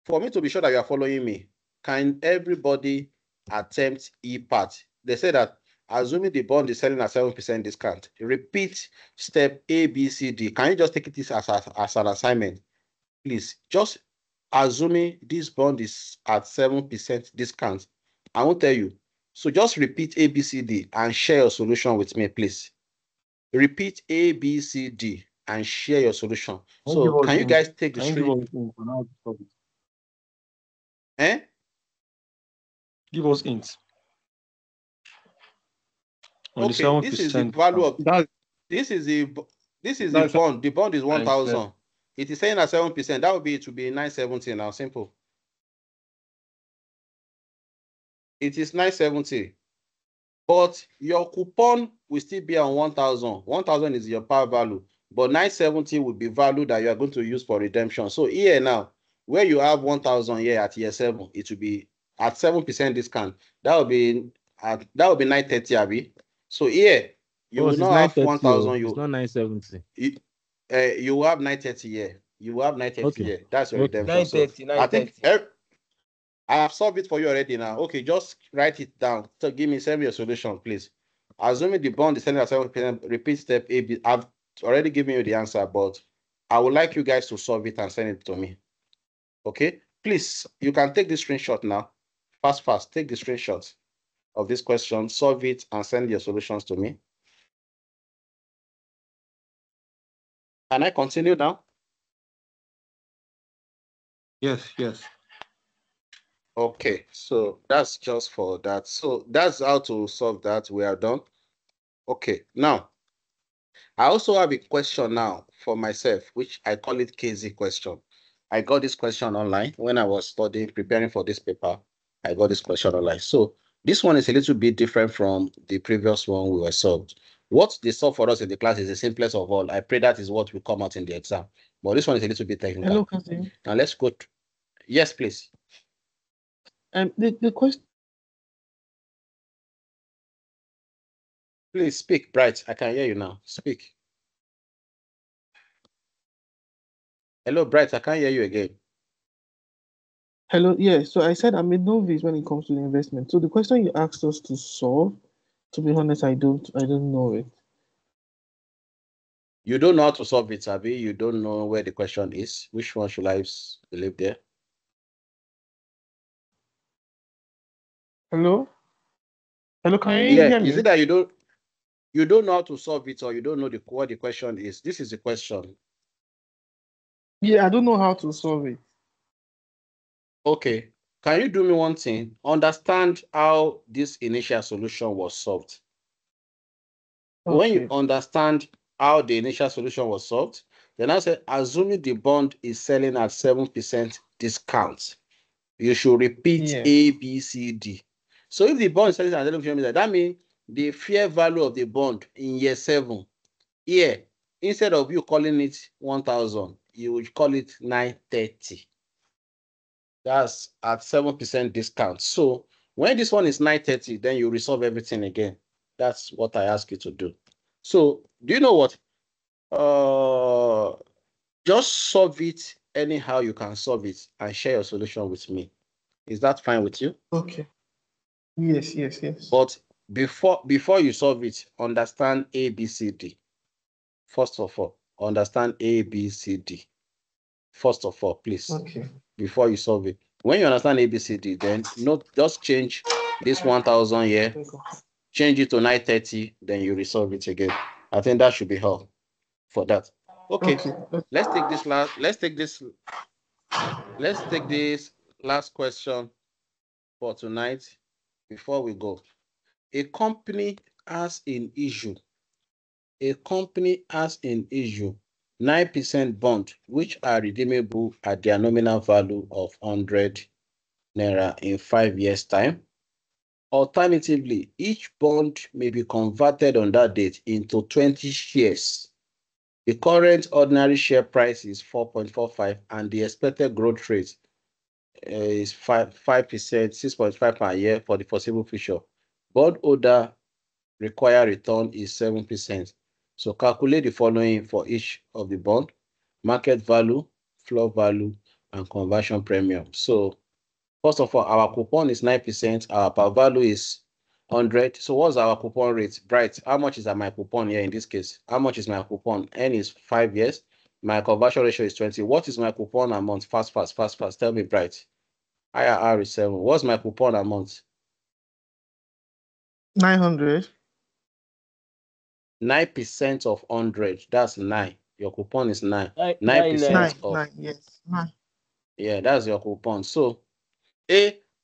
for me to be sure that you are following me, can everybody attempt E part? They say that assuming the bond is selling at 7% discount, repeat step A, B, C, D. Can you just take it as an assignment? Please, just assuming this bond is at 7% discount, I won't tell you. So just repeat A, B, C, D and share your solution with me, please. Repeat A, B, C, D and share your solution. So can you guys take the screen? Give us hints. Okay, this is the value of this is the bond. The bond is 1,000. It is saying at 7%. That would be, it would be 970 now. Simple. It is 970. But your coupon will still be on 1,000. 1,000 is your par value, but 970 will be value that you are going to use for redemption. So here now, where you have 1,000 here at year 7, it will be at 7% discount. That will be 930, Abi. So here you will not have 1,000. It's not 970. You will have 930 here. You have 930 Okay. there. That's your Okay. redemption. So 930, I think 930. I have solved it for you already now. Okay, just write it down. So send me your solution, please. Assuming the bond is selling at 7%, repeat step A, B. I've already given you the answer, but I would like you guys to solve it and send it to me. Okay, please, you can take this screenshot now. Fast, take the screenshot of this question, solve it, and send your solutions to me. Can I continue now? Yes. Okay, so that's just for that. So that's how to solve that. We are done. Okay, now I also have a question now for myself, which I call it KZ question. I got this question online when I was preparing for this paper. I got this question online. So this one is a little bit different from the previous one we were solved. What they solved for us in the class is the simplest of all. I pray that is what will come out in the exam. But this one is a little bit technical. Hello, Kasim. Now let's go. Yes, please. The question. Please speak, Bright. I can hear you now. Speak. Hello, Bright. I can't hear you again. Hello, yeah. So I said I'm a novice when it comes to the investment. So the question you asked us to solve, to be honest, I don't know it. You don't know how to solve it, Abi. You don't know where the question is. Which one should I believe there? Hello? Hello, can you Yeah, hear me? is it that you don't know how to solve it, or you don't know what the question is? This is the question. Yeah, I don't know how to solve it. Okay. Can you do me one thing? Understand how this initial solution was solved. Okay. When you understand how the initial solution was solved, then I say, assuming the bond is selling at 7% discount, you should repeat A, B, C, D. So if the bond is selling at 7%, that means the fair value of the bond in year 7, here, instead of you calling it 1,000, you would call it 930. That's at 7% discount. So when this one is 930, then you resolve everything again. That's what I ask you to do. So do you know what? Just solve it anyhow you can solve it and share your solution with me. Is that fine with you? Okay. Yes. But before you solve it, understand A, B, C, D. First of all, understand A, B, C, D. First of all, please. Okay. Before you solve it. When you understand A, B, C, D, then just change this 1,000 here, change it to 930, then you resolve it again. I think that should be all for that. Okay. Let's take this last question for tonight before we go. A company has an issue 9% bond, which are redeemable at their nominal value of 100 naira in 5 years' time. Alternatively, each bond may be converted on that date into 20 shares. The current ordinary share price is 4.45, and the expected growth rate is 5%, 6.5 per year for the foreseeable future. Bondholder required return is 7%. So calculate the following for each of the bond: market value, floor value, and conversion premium. So first of all, our coupon is 9%, our par value is 100. So what's our coupon rate? Bright, how much is my coupon here in this case? How much is my coupon? N is 5 years. My conversion ratio is 20. What is my coupon amount? Fast. Tell me, Bright. IRR is 7. What's my coupon amount? 900. 9% of 100. That's 9. Your coupon is 9. 9 of 9, yes. 9. Yeah, that's your coupon. So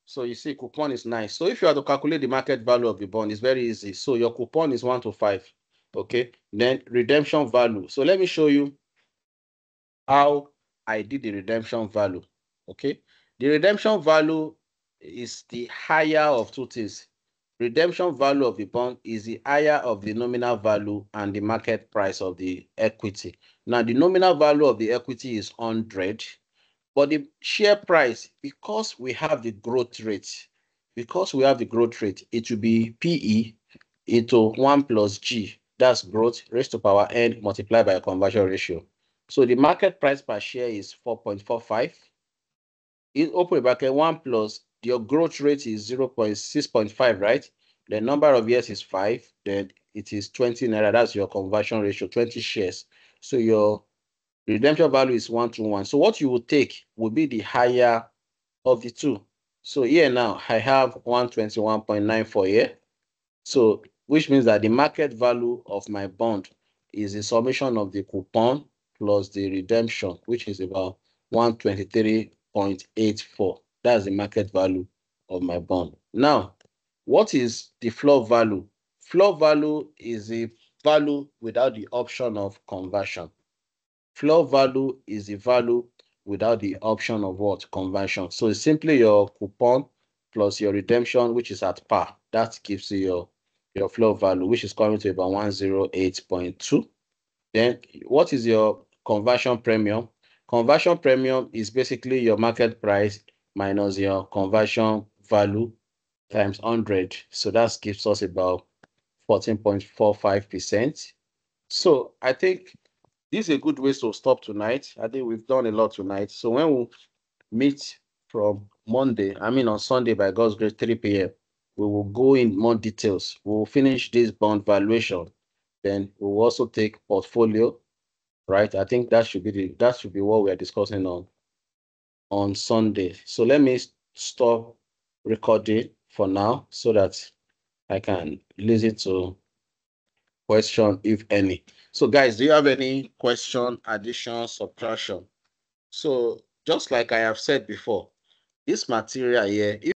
so you see coupon is 9. So if you are to calculate the market value of the bond, it's very easy. So your coupon is 1 to 5. Okay. Then redemption value. So let me show you how I did the redemption value. Okay. The redemption value is the higher of two things. Redemption value of the bond is the higher of the nominal value and the market price of the equity. Now, the nominal value of the equity is 100, but the share price, because we have the growth rate, it will be PE into 1 plus G. That's growth raised to power n multiplied by a conversion ratio. So the market price per share is 4.45. In open bracket 1 plus your growth rate is 0.6.5, right? The number of years is 5, then it is 20 naira. That's your conversion ratio, 20 shares. So your redemption value is 1 to 1. So what you will take will be the higher of the two. So here now I have 121.94 here. So which means that the market value of my bond is the summation of the coupon plus the redemption, which is about 123.84. That's the market value of my bond. Now, what is the floor value? Floor value is the value without the option of conversion. Floor value is the value without the option of what? Conversion. So it's simply your coupon plus your redemption, which is at par. That gives you your floor value, which is coming to about 108.2. Then what is your conversion premium? Conversion premium is basically your market price minus your conversion value times 100. So that gives us about 14.45%. So I think this is a good way to stop tonight. I think we've done a lot tonight. So when we meet from Monday, on Sunday by God's grace, 3 p.m., we will go in more details. We will finish this bond valuation. Then we will also take portfolio, right? I think that should be what we are discussing on Sunday. So let me stop recording for now so that I can listen to question, if any. So guys, do you have any question, addition, subtraction? So just like I have said before, this material here, if